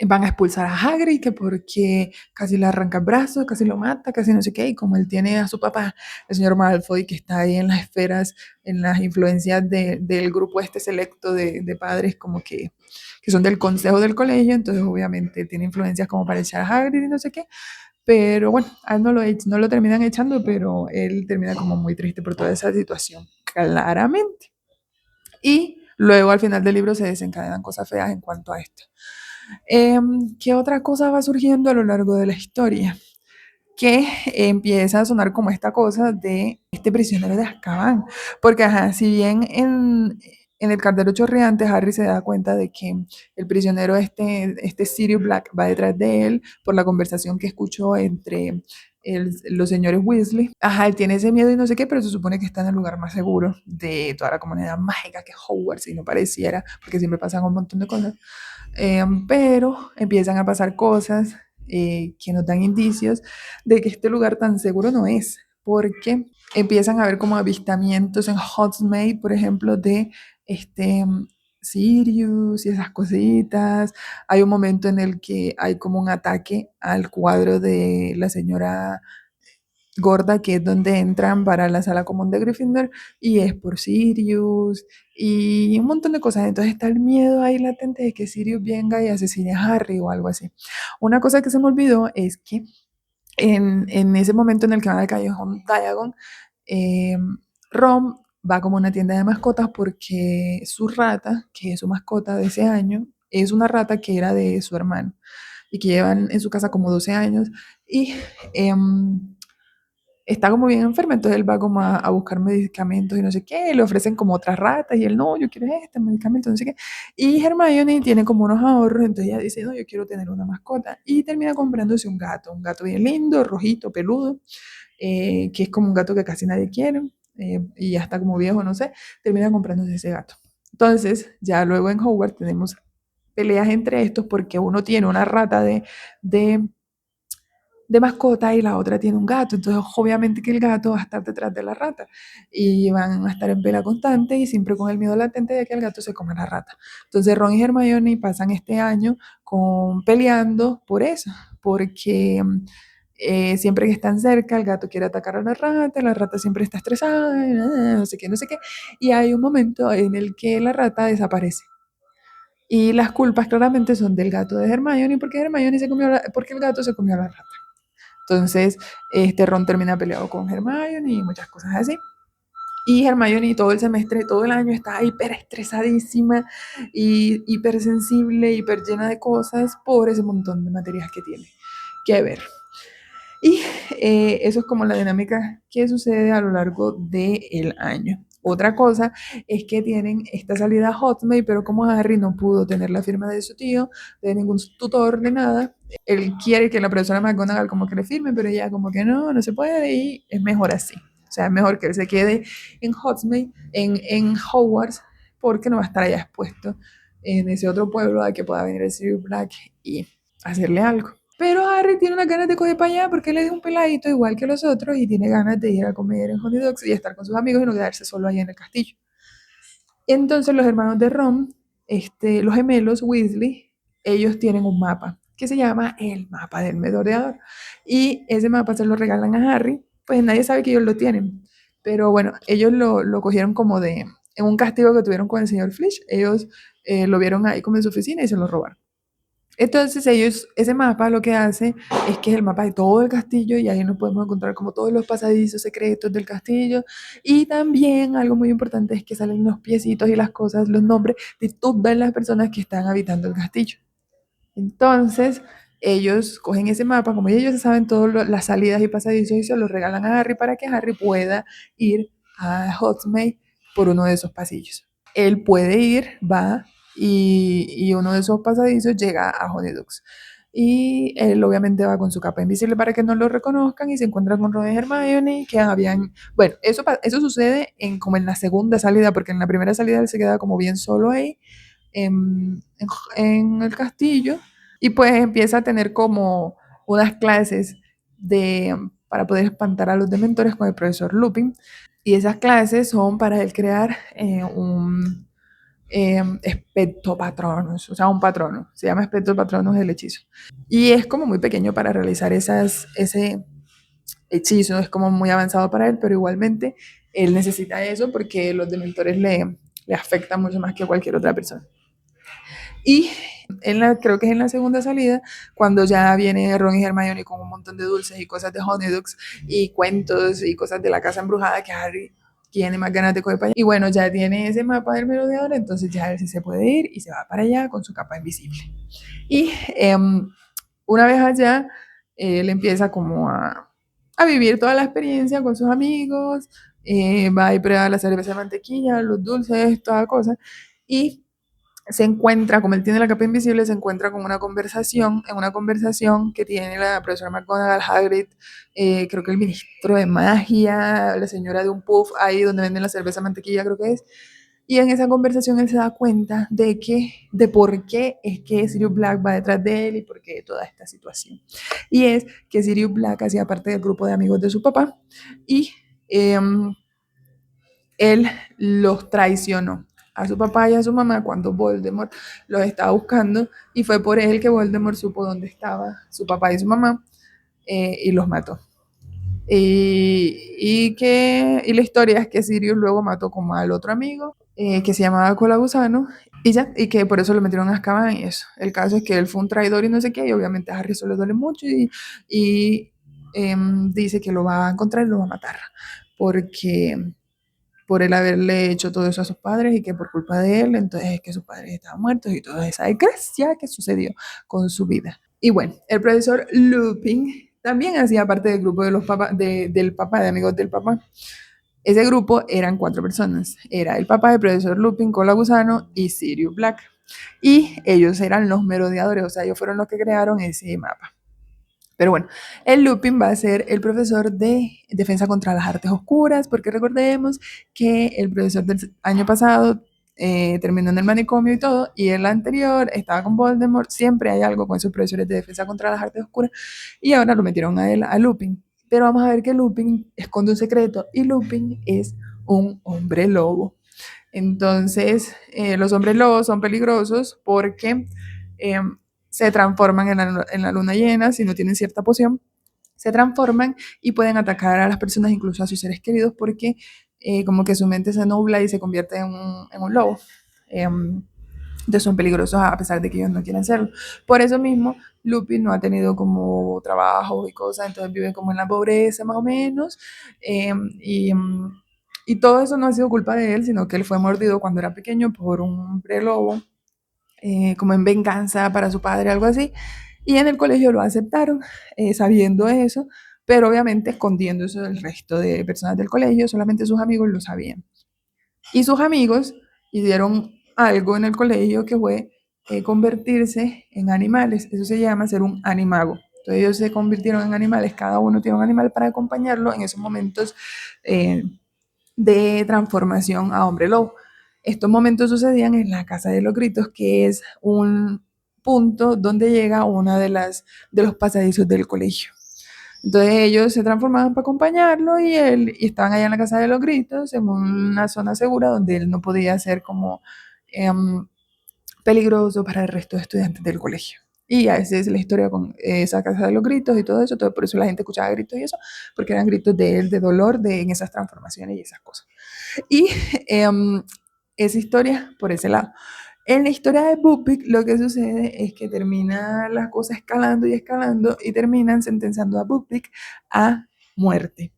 A: van a expulsar a Hagrid, que porque casi le arranca el brazo, casi lo mata, casi no sé qué, y como él tiene a su papá, el señor Malfoy, que está ahí en las esferas, en las influencias del grupo este selecto de padres como que son del consejo del colegio, entonces obviamente tiene influencias como para echar a Hagrid y no sé qué, pero bueno, a él no lo terminan echando, pero él termina como muy triste por toda esa situación, claramente. Y luego al final del libro se desencadenan cosas feas en cuanto a esto. ¿Qué otra cosa va surgiendo a lo largo de la historia? Que empieza a sonar como esta cosa de este prisionero de Azkaban. Porque, ajá, si bien en el Cartero Chorreante Harry se da cuenta de que el prisionero este Sirius Black va detrás de él por la conversación que escuchó entre los señores Weasley. Ajá, él tiene ese miedo y no sé qué, pero se supone que está en el lugar más seguro de toda la comunidad mágica que es Hogwarts, y no pareciera, porque siempre pasan un montón de cosas. Pero empiezan a pasar cosas que nos dan indicios de que este lugar tan seguro no es, porque empiezan a haber como avistamientos en Hogsmeade, por ejemplo, de este Sirius y esas cositas. Hay un momento en el que hay como un ataque al cuadro de la señora gorda, que es donde entran para la sala común de Gryffindor, y es por Sirius, y un montón de cosas. Entonces está el miedo ahí latente de que Sirius venga y asesine a Harry o algo así. Una cosa que se me olvidó es que en ese momento en el que van al callejón Diagon, eh, Ron va como a una tienda de mascotas porque su rata, que es su mascota de ese año, es una rata que era de su hermano y que llevan en su casa como 12 años. Y está como bien enferma, entonces él va como a buscar medicamentos y no sé qué, le ofrecen como otras ratas y él, no, yo quiero este medicamento, no sé qué. Y Hermione tiene como unos ahorros, entonces ella dice, no, yo quiero tener una mascota. Y termina comprándose un gato bien lindo, rojito, peludo, que es como un gato que casi nadie quiere, y ya está como viejo, no sé, termina comprándose ese gato. Entonces, ya luego en Hogwarts tenemos peleas entre estos porque uno tiene una rata de de mascota y la otra tiene un gato. Entonces, obviamente que el gato va a estar detrás de la rata y van a estar en pelea constante y siempre con el miedo latente de que el gato se coma la rata. Entonces, Ron y Hermione pasan este año peleando por eso, porque siempre que están cerca, el gato quiere atacar a la rata siempre está estresada, no sé qué, no sé qué, y hay un momento en el que la rata desaparece. Y las culpas claramente son del gato de Hermione porque porque el gato se comió a la rata. Entonces, Ron termina peleado con Hermione y muchas cosas así. Y Hermione todo el semestre, todo el año está hiper estresadísima y hiper sensible, hiper llena de cosas por ese montón de materias que tiene que ver. Y eso es como la dinámica que sucede a lo largo del año. Otra cosa es que tienen esta salida a Hotmail, pero como Harry no pudo tener la firma de su tío, de ningún tutor, de nada, él quiere que la profesora McGonagall como que le firme, pero ella como que no, no se puede y es mejor así. O sea, es mejor que él se quede en Hotmail, en Hogwarts, porque no va a estar allá expuesto en ese otro pueblo a que pueda venir el Sirius Black y hacerle algo. Pero Harry tiene unas ganas de coger para allá porque él es un peladito igual que los otros y tiene ganas de ir a comer en Honeydukes y estar con sus amigos y no quedarse solo allá en el castillo. Entonces los hermanos de Ron, los gemelos Weasley, ellos tienen un mapa que se llama el mapa del merodeador. Y ese mapa se lo regalan a Harry, pues nadie sabe que ellos lo tienen. Pero bueno, ellos lo cogieron como en un castigo que tuvieron con el señor Flish. Ellos lo vieron ahí como en su oficina y se lo robaron. Entonces ese mapa lo que hace es que es el mapa de todo el castillo y ahí nos podemos encontrar como todos los pasadizos secretos del castillo y también algo muy importante es que salen los piecitos y las cosas, los nombres de todas las personas que están habitando el castillo. Entonces ellos cogen ese mapa, como ellos saben todas las salidas y pasadizos y se los regalan a Harry para que Harry pueda ir a Hogsmeade por uno de esos pasillos. Él puede ir, va y uno de esos pasadizos llega a Honeydukes. Y él obviamente va con su capa invisible para que no lo reconozcan y se encuentra con Ron y Hermione que habían... Bueno, eso sucede como en la segunda salida, porque en la primera salida él se queda como bien solo ahí en el castillo y pues empieza a tener como unas clases para poder espantar a los dementores con el profesor Lupin. Y esas clases son para él crear un Expecto Patronus, o sea, un patrono. Se llama Expecto Patronus el hechizo. Y es como muy pequeño para realizar ese hechizo, es como muy avanzado para él, pero igualmente él necesita eso porque los dementores le afectan mucho más que cualquier otra persona. Y creo que es en la segunda salida, cuando ya viene Ron y Hermione con un montón de dulces y cosas de Honeydukes y cuentos y cosas de la casa embrujada que Harry tiene más ganas de coger para allá. Y bueno, ya tiene ese mapa del merodeador, entonces ya él sí se puede ir y se va para allá con su capa invisible. Y una vez allá, él empieza como a vivir toda la experiencia con sus amigos, va y prueba la cerveza de mantequilla, los dulces, toda cosa. Y se encuentra, como él tiene la capa invisible, se encuentra con en una conversación que tiene la profesora McGonagall, Hagrid, creo que el ministro de magia, la señora de un puff, ahí donde venden la cerveza mantequilla, creo que es. Y en esa conversación él se da cuenta de por qué es que Sirius Black va detrás de él y por qué toda esta situación. Y es que Sirius Black hacía parte del grupo de amigos de su papá y eh, él los traicionó a su papá y a su mamá cuando Voldemort los estaba buscando y fue por él que Voldemort supo dónde estaba su papá y su mamá y los mató. Y la historia es que Sirius luego mató como al otro amigo que se llamaba Colagusano y ya, y que por eso lo metieron a Azkaban y eso. El caso es que él fue un traidor y no sé qué, y obviamente a Harry eso le duele mucho y dice que lo va a encontrar y lo va a matar porque por él haberle hecho todo eso a sus padres y que por culpa de él, entonces es que sus padres estaban muertos y toda esa desgracia que sucedió con su vida. Y bueno, el profesor Lupin también hacía parte del grupo de los papás, del papá, de amigos del papá. Ese grupo eran 4 personas. Era el papá del profesor Lupin, Cola Gusano y Sirius Black. Y ellos eran los merodeadores, o sea, ellos fueron los que crearon ese mapa. Pero bueno, el Lupin va a ser el profesor de defensa contra las artes oscuras, porque recordemos que el profesor del año pasado terminó en el manicomio y todo, y el anterior estaba con Voldemort. Siempre hay algo con esos profesores de defensa contra las artes oscuras, y ahora lo metieron a él, a Lupin. Pero vamos a ver que Lupin esconde un secreto, y Lupin es un hombre lobo. Entonces, los hombres lobos son peligrosos porque eh, se transforman en la luna llena si no tienen cierta poción. Se transforman y pueden atacar a las personas, incluso a sus seres queridos, porque como que su mente se nubla y se convierte en un lobo. Entonces son peligrosos a pesar de que ellos no quieren serlo. Por eso mismo, Lupin no ha tenido como trabajo y cosas, entonces vive como en la pobreza más o menos. Eh, y, y todo eso no ha sido culpa de él, sino que él fue mordido cuando era pequeño por un hombre lobo, como en venganza para su padre, algo así. Y en el colegio lo aceptaron, sabiendo eso, pero obviamente escondiendo eso del resto de personas del colegio, solamente sus amigos lo sabían. Y sus amigos hicieron algo en el colegio que fue convertirse en animales. Eso se llama ser un animago. Entonces ellos se convirtieron en animales, cada uno tiene un animal para acompañarlo en esos momentos eh, de transformación a hombre lobo. Estos momentos sucedían en la Casa de los Gritos, que es un punto donde llega una de los pasadizos del colegio. Entonces ellos se transformaban para acompañarlo y estaban allá en la Casa de los Gritos, en una zona segura donde él no podía ser como um, peligroso para el resto de estudiantes del colegio. Y a veces la historia con esa Casa de los Gritos y todo eso, todo, por eso la gente escuchaba gritos y eso, porque eran gritos de él, de dolor, en esas transformaciones y esas cosas. Y esa historia por ese lado. En la historia de Buckbeak lo que sucede es que termina la cosa escalando y escalando y terminan sentenciando a Buckbeak a muerte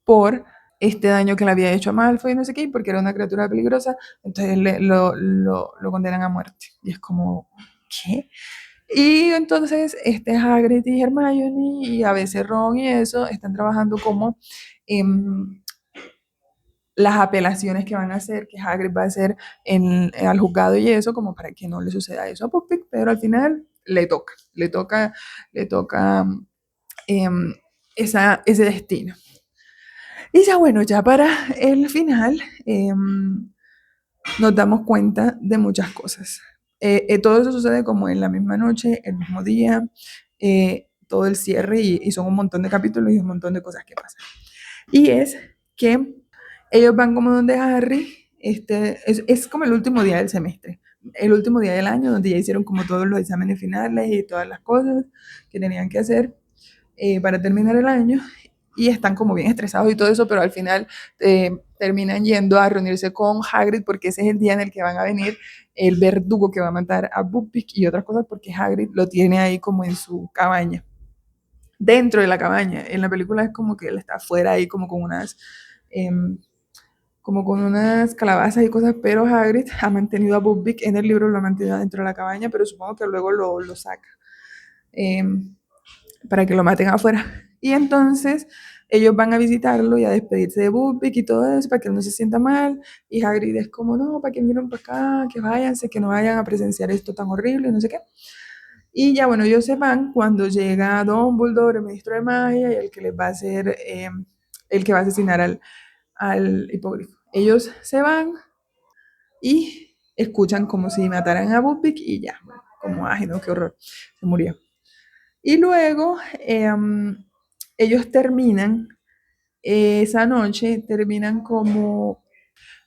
A: por este daño que le había hecho a Malfoy y no sé qué, porque era una criatura peligrosa, entonces lo condenan a muerte. Y es como, ¿qué? Y entonces este Hagrid y Hermione y a veces Ron y eso están trabajando como las apelaciones que van a hacer, que Hagrid va a hacer al juzgado y eso, como para que no le suceda eso a Buckbeak, pero al final le toca em, ese destino. Y ya bueno, ya para el final nos damos cuenta de muchas cosas. Todo eso sucede como en la misma noche, el mismo día, todo el cierre y son un montón de capítulos y un montón de cosas que pasan. Y es que ellos van como donde Harry, es como el último día del semestre, el último día del año, donde ya hicieron como todos los exámenes finales y todas las cosas que tenían que hacer para terminar el año. Y están como bien estresados y todo eso, pero al final terminan yendo a reunirse con Hagrid porque ese es el día en el que van a venir el verdugo que va a matar a Buckbeak y otras cosas porque Hagrid lo tiene ahí como en su cabaña, dentro de la cabaña. En la película es como que él está afuera ahí eh, como con unas calabazas y cosas, pero Hagrid ha mantenido a Buckbeak en el libro, lo ha mantenido dentro de la cabaña, pero supongo que luego lo saca eh, para que lo maten afuera. Y entonces ellos van a visitarlo y a despedirse de Buckbeak y todo eso para que él no se sienta mal. Y Hagrid es como, no, para que vinieron para acá, que váyanse, que no vayan a presenciar esto tan horrible, no sé qué. Y ya bueno, ellos se van cuando llega Dumbledore, el ministro de magia, y el que les va a hacer, el que va a asesinar al hipogrifo. Ellos se van y escuchan como si mataran a Buckbeak y ya, bueno, como, ay no, qué horror, se murió. Y luego ellos terminan, esa noche, terminan como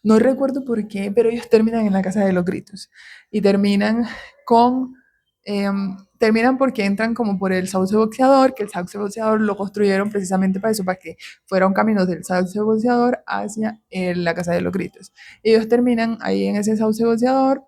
A: no recuerdo por qué, pero ellos terminan en la Casa de los Gritos y terminan con, terminan porque entran como por el sauce boxeador, que el sauce boxeador lo construyeron precisamente para eso, para que fuera un camino del sauce boxeador hacia la Casa de los Gritos. Ellos terminan ahí en ese sauce boxeador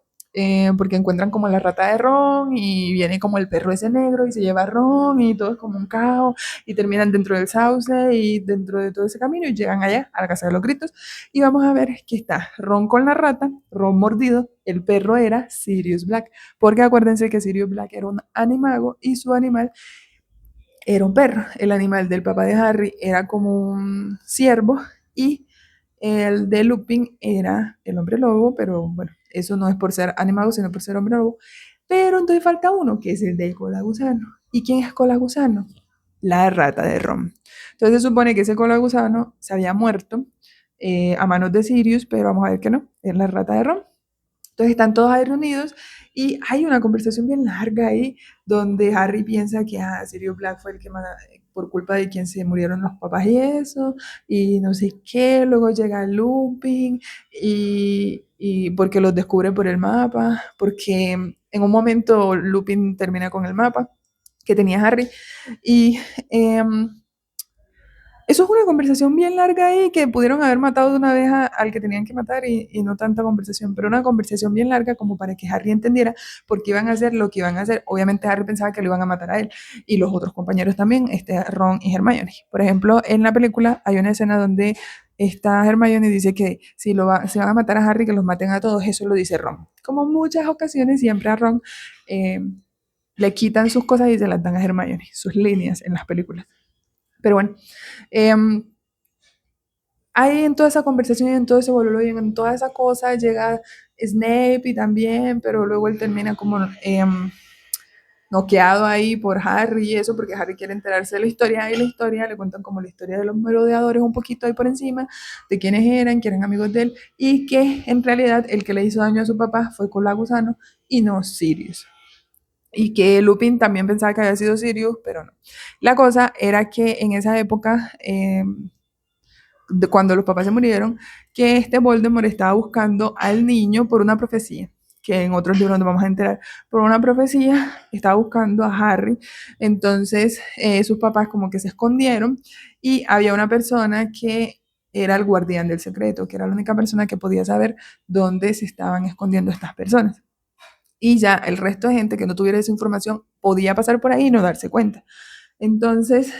A: porque encuentran como la rata de Ron y viene como el perro ese negro y se lleva a Ron y todo es como un caos y terminan dentro del sauce y dentro de todo ese camino y llegan allá a la Casa de los Gritos y vamos a ver que está Ron con la rata, Ron mordido, el perro era Sirius Black, porque acuérdense que Sirius Black era un animago y su animal era un perro. El animal del papá de Harry era como un ciervo y el de Lupin era el hombre lobo, pero bueno, eso no es por ser animado, sino por ser hombre lobo. Pero entonces falta uno, que es el del cola gusano. ¿Y quién es cola gusano? La rata de Ron. Entonces se supone que ese cola gusano se había muerto a manos de Sirius, pero vamos a ver que no, es la rata de Ron. Entonces están todos ahí reunidos y hay una conversación bien larga ahí donde Harry piensa que Sirius Black fue el que por culpa de quien se murieron los papás y no sé qué, luego llega Lupin y porque los descubre por el mapa, porque en un momento Lupin termina con el mapa que tenía Harry y eso es una conversación bien larga ahí que pudieron haber matado de una vez al que tenían que matar y no tanta conversación, pero una conversación bien larga como para que Harry entendiera por qué iban a hacer lo que iban a hacer. Obviamente Harry pensaba que lo iban a matar a él y los otros compañeros también, Ron y Hermione. Por ejemplo, en la película hay una escena donde esta Hermione dice que si van a matar a Harry, que los maten a todos, eso lo dice Ron. Como muchas ocasiones, siempre a Ron eh, le quitan sus cosas y se las dan a Hermione, sus líneas en las películas. Pero bueno, eh, ahí en toda esa conversación y en todo ese bololo y en toda esa cosa llega Snape y también, pero luego él termina como noqueado ahí por Harry y eso, porque Harry quiere enterarse de la historia y la historia le cuentan como la historia de los merodeadores un poquito ahí por encima, de quiénes eran, que eran amigos de él y que en realidad el que le hizo daño a su papá fue Colagusano y no Sirius. Y que Lupin también pensaba que había sido Sirius, pero no. La cosa era que en esa época de cuando los papás se murieron, que este Voldemort estaba buscando al niño por una profecía, que en otros libros nos vamos a enterar, por una profecía estaba buscando a Harry, entonces sus papás como que se escondieron y había una persona que era el guardián del secreto, que era la única persona que podía saber dónde se estaban escondiendo estas personas. Y ya el resto de gente que no tuviera esa información podía pasar por ahí y no darse cuenta. Entonces,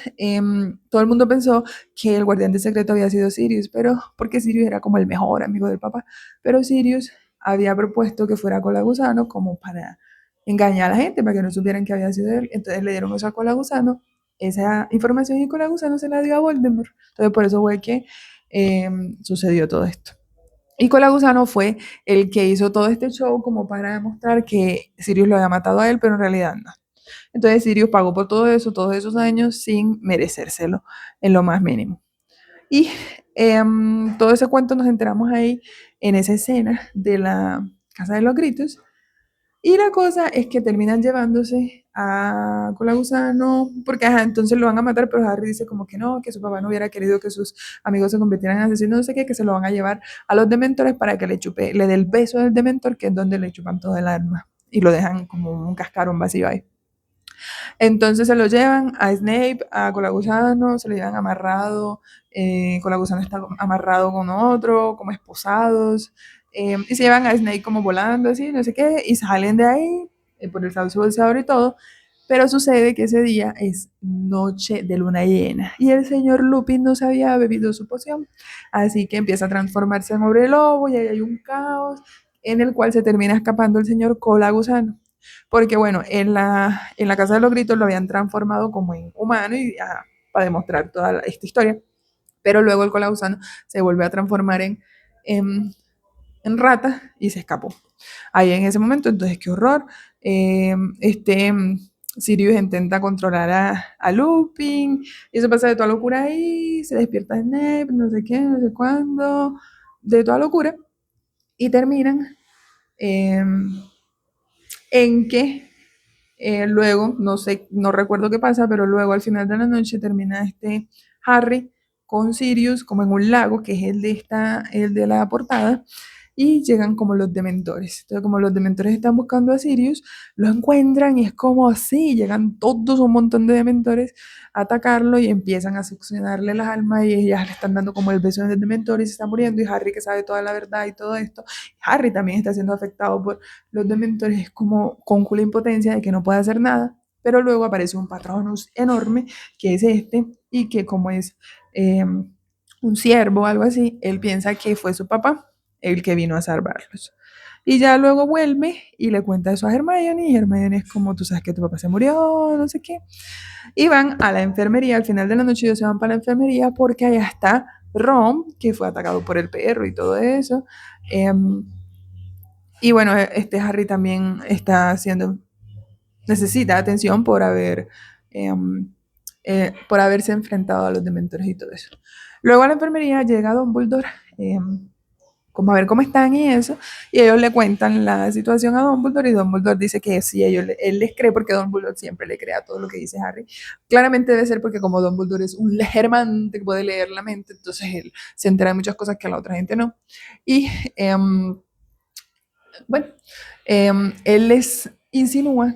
A: todo el mundo pensó que el guardián del secreto había sido Sirius, pero porque Sirius era como el mejor amigo del papá. Pero Sirius había propuesto que fuera cola gusano como para engañar a la gente, para que no supieran que había sido él. Entonces le dieron eso a cola gusano, esa información y cola gusano se la dio a Voldemort. Entonces por eso fue que sucedió todo esto. Y Colagusano fue el que hizo todo este show como para demostrar que Sirius lo había matado a él, pero en realidad no. Entonces Sirius pagó por todo eso, todos esos años, sin merecérselo en lo más mínimo. Y todo ese cuento nos enteramos ahí en esa escena de la Casa de los Gritos. Y la cosa es que terminan llevándose a Colagusano, porque entonces lo van a matar, pero Harry dice como que no, que su papá no hubiera querido que sus amigos se convirtieran en asesinos, no sé qué, que se lo van a llevar a los dementores para que le dé el beso del dementor, que es donde le chupan todo el alma, y lo dejan como un cascarón vacío ahí. Entonces se lo llevan a Snape, a Colagusano, se lo llevan amarrado, Colagusano está amarrado con otro, como esposados, y se llevan a Snape como volando así, no sé qué, y salen de ahí por el sauce bolseador y todo, pero sucede que ese día es noche de luna llena y el señor Lupin no se había bebido su poción, así que empieza a transformarse en hombre lobo y ahí hay un caos en el cual se termina escapando el señor Colagusano. Porque bueno, en la Casa de los Gritos lo habían transformado como en humano y para demostrar toda esta historia. Pero luego el Colagusano se vuelve a transformar en, en rata y se escapó. Ahí en ese momento, entonces qué horror. Sirius intenta controlar a Lupin y eso pasa de toda locura ahí, se despierta Snape, no sé qué, no sé cuándo, de toda locura y terminan eh, en que luego, no sé, no recuerdo qué pasa, pero luego al final de la noche termina Harry con Sirius como en un lago, que es el de la portada, y llegan como los dementores. Entonces, como los dementores están buscando a Sirius, lo encuentran y es como así, llegan todos un montón de dementores a atacarlo y empiezan a succionarle las almas y ellas le están dando como el beso del dementor y se está muriendo y Harry que sabe toda la verdad y todo esto, Harry también está siendo afectado por los dementores, es como con la impotencia de que no puede hacer nada, pero luego aparece un Patronus enorme que es y que como es un ciervo o algo así, él piensa que fue su papá el que vino a salvarlos. Y ya luego vuelve y le cuenta eso a Hermione y Hermione es como, tú sabes que tu papá se murió, no sé qué. Y van a la enfermería, al final de la noche ellos se van para la enfermería porque allá está Ron, que fue atacado por el perro y todo eso. Em, y bueno, este Harry también está haciendo, necesita atención em, por haberse enfrentado a los dementores y todo eso. Luego a la enfermería llega Dumbledore, como a ver cómo están y eso, y ellos le cuentan la situación a Dumbledore y Dumbledore dice que sí, él les cree porque Dumbledore siempre le cree a todo lo que dice Harry. Claramente debe ser porque como Dumbledore es un germante que puede leer la mente, entonces él se entera de muchas cosas que a la otra gente no. Y bueno, él les insinúa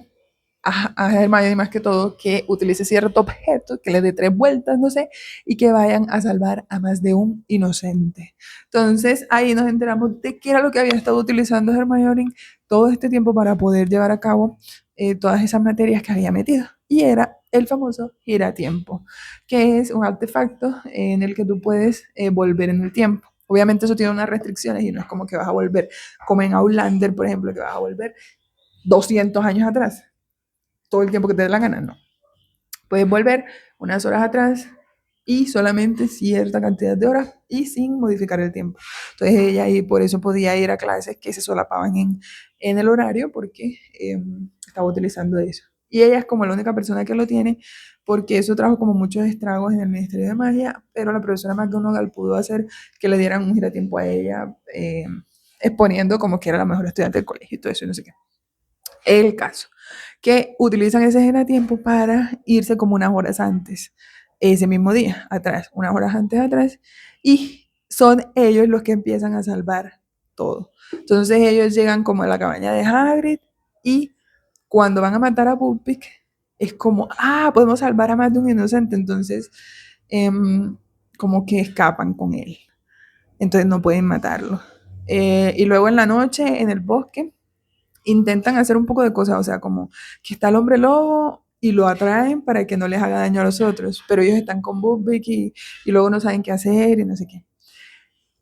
A: a Hermione más que todo que utilice cierto objeto, que le dé 3 vueltas, no sé, y que vayan a salvar a más de un inocente. Entonces ahí nos enteramos de qué era lo que había estado utilizando Hermione todo este tiempo para poder llevar a cabo todas esas materias que había metido. Y era el famoso giratiempo, que es un artefacto en el que tú puedes volver en el tiempo. Obviamente eso tiene unas restricciones y no es como que vas a volver, como en Outlander, por ejemplo, que vas a volver 200 años atrás todo el tiempo que te dé la gana, no. Puedes volver unas horas atrás y solamente cierta cantidad de horas y sin modificar el tiempo. Entonces ella y por eso podía ir a clases que se solapaban en el horario porque estaba utilizando eso. Y ella es como la única persona que lo tiene porque eso trajo como muchos estragos en el Ministerio de Magia, pero la profesora McGonagall pudo hacer que le dieran un giratiempo a ella, exponiendo como que era la mejor estudiante del colegio y todo eso y no sé qué. El caso, que utilizan ese tiempo para irse como unas horas antes, ese mismo día, atrás, unas horas antes atrás, y son ellos los que empiezan a salvar todo. Entonces ellos llegan como a la cabaña de Hagrid y cuando van a matar a Bullpick es como, podemos salvar a más de un inocente, entonces como que escapan con él, entonces no pueden matarlo. Y luego en la noche, en el bosque, intentan hacer un poco de cosas, o sea, como que está el hombre lobo y lo atraen para que no les haga daño a los otros, pero ellos están con Buckbeak y luego no saben qué hacer y no sé qué.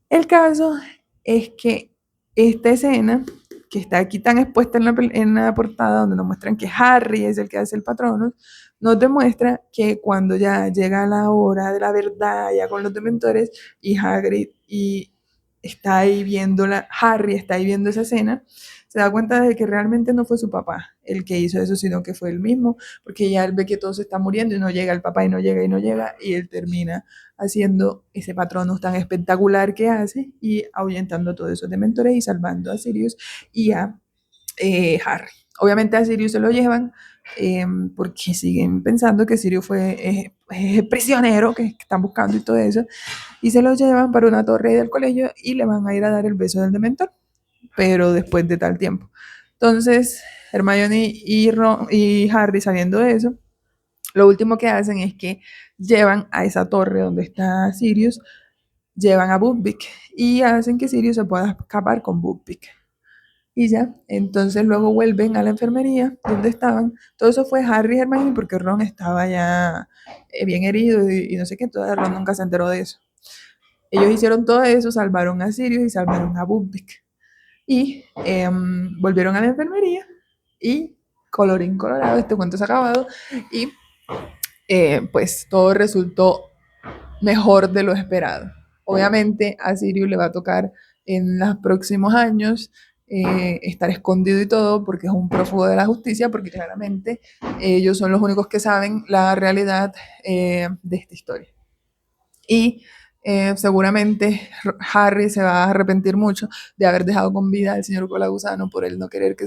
A: El caso es que esta escena, que está aquí tan expuesta en la portada, donde nos muestran que Harry es el que hace el patrono, nos demuestra que cuando ya llega la hora de la verdad, ya con los dementores, y Hagrid y está ahí viéndola, Harry está ahí viendo esa escena, se da cuenta de que realmente no fue su papá el que hizo eso, sino que fue él mismo, porque ya él ve que todo se está muriendo y no llega el papá y no llega y no llega, y él termina haciendo ese patrono tan espectacular que hace y ahuyentando a todos esos dementores y salvando a Sirius y a Harry. Obviamente a Sirius se lo llevan porque siguen pensando que Sirius fue prisionero que están buscando y todo eso, y se lo llevan para una torre del colegio y le van a ir a dar el beso del dementor, pero después de tal tiempo. Entonces, Hermione y Harry, sabiendo eso, lo último que hacen es que llevan a esa torre donde está Sirius, llevan a Buckbeak y hacen que Sirius se pueda escapar con Buckbeak. Y ya, entonces luego vuelven a la enfermería donde estaban. Todo eso fue Harry y Hermione porque Ron estaba ya bien herido y no sé qué, todavía Ron nunca se enteró de eso. Ellos hicieron todo eso, salvaron a Sirius y salvaron a Buckbeak. Y volvieron a la enfermería y colorín colorado, este cuento se ha acabado y pues todo resultó mejor de lo esperado. Obviamente a Sirius le va a tocar en los próximos años estar escondido y todo porque es un prófugo de la justicia, porque claramente ellos son los únicos que saben la realidad de esta historia. Y seguramente Harry se va a arrepentir mucho de haber dejado con vida al señor Colagusano por él no querer que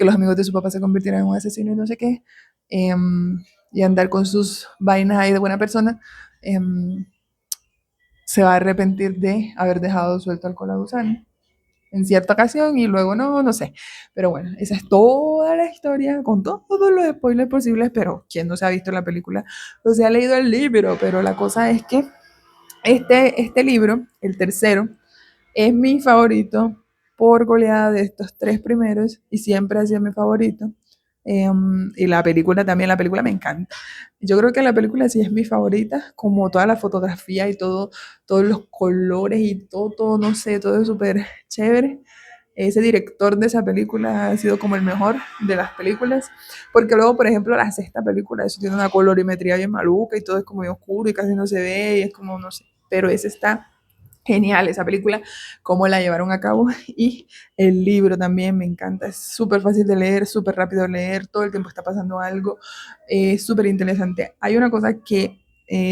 A: los amigos de su papá se convirtieran en un asesino y no sé qué, eh, y andar con sus vainas ahí de buena persona. Eh, Se va a arrepentir de haber dejado suelto al Colagusano en cierta ocasión y luego no, no sé. Pero bueno, esa es toda la historia con todos los spoilers posibles, pero quien no se ha visto la película o se ha leído el libro, pero la cosa es que este libro, el tercero, es mi favorito por goleada de estos 3 primeros y siempre ha sido mi favorito. Y la película también, la película me encanta. Yo creo que la película sí es mi favorita, como toda la fotografía y todo, todos los colores y todo, todo no sé, todo es súper chévere. ese director de esa película ha sido como el mejor de las películas, porque luego, por ejemplo, la sexta película, eso tiene una colorimetría bien maluca y todo es como bien oscuro y casi no se ve y es como, no sé, pero ese está genial, esa película, cómo la llevaron a cabo y el libro también me encanta, es súper fácil de leer, súper rápido de leer, todo el tiempo está pasando algo, es súper interesante. Hay una cosa que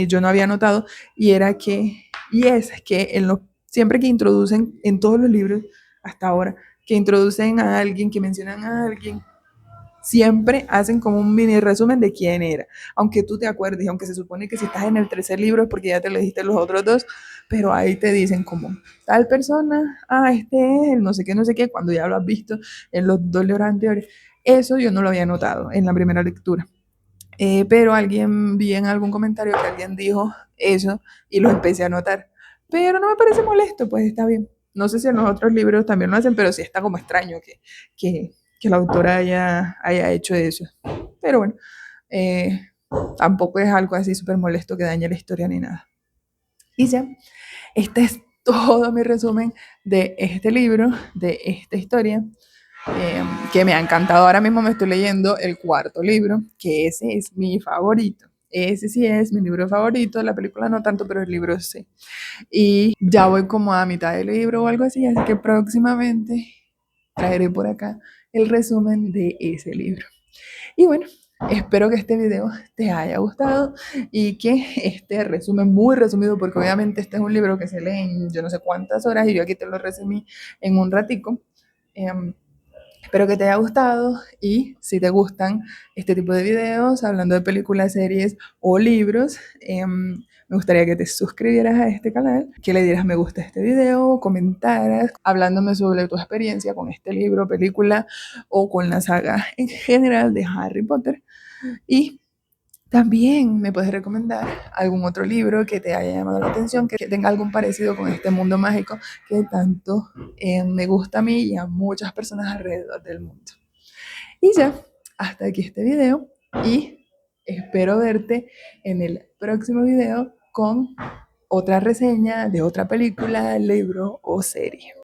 A: yo no había notado y era que, y es que siempre que introducen en todos los libros hasta ahora, que introducen a alguien, que mencionan a alguien, siempre hacen como un mini resumen de quién era, aunque tú te acuerdes, aunque se supone que si estás en el tercer libro es porque ya te lo dijiste los otros dos, pero ahí te dicen como tal persona, este es el no sé qué, cuando ya lo has visto en los dos libros anteriores. Eso yo no lo había notado en la primera lectura. Pero alguien vi en algún comentario que alguien dijo eso y lo empecé a notar. Pero no me parece molesto, pues está bien. No sé si en los otros libros también lo hacen, pero sí está como extraño que, que la autora haya hecho eso. Pero bueno, eh, tampoco es algo así súper molesto que dañe la historia ni nada. Y ya, este es todo mi resumen de este libro, de esta historia, que me ha encantado. Ahora mismo me estoy leyendo el cuarto libro, que ese es mi favorito. Ese sí es mi libro favorito, la película no tanto, pero el libro sí. Y ya voy como a mitad del libro o algo así, así que próximamente traeré por acá el resumen de ese libro. Y bueno, espero que este video te haya gustado y que este resumen muy resumido, porque obviamente este es un libro que se lee en yo no sé cuántas horas y yo aquí te lo resumí en un ratico. Eh, Espero que te haya gustado y si te gustan este tipo de videos, hablando de películas, series o libros, me gustaría que te suscribieras a este canal, que le dieras me gusta a este video, comentaras, hablándome sobre tu experiencia con este libro, película o con la saga en general de Harry Potter. Y también me puedes recomendar algún otro libro que te haya llamado la atención, que tenga algún parecido con este mundo mágico que tanto me gusta a mí y a muchas personas alrededor del mundo. Y ya, hasta aquí este video y espero verte en el próximo video con otra reseña de otra película, libro o serie.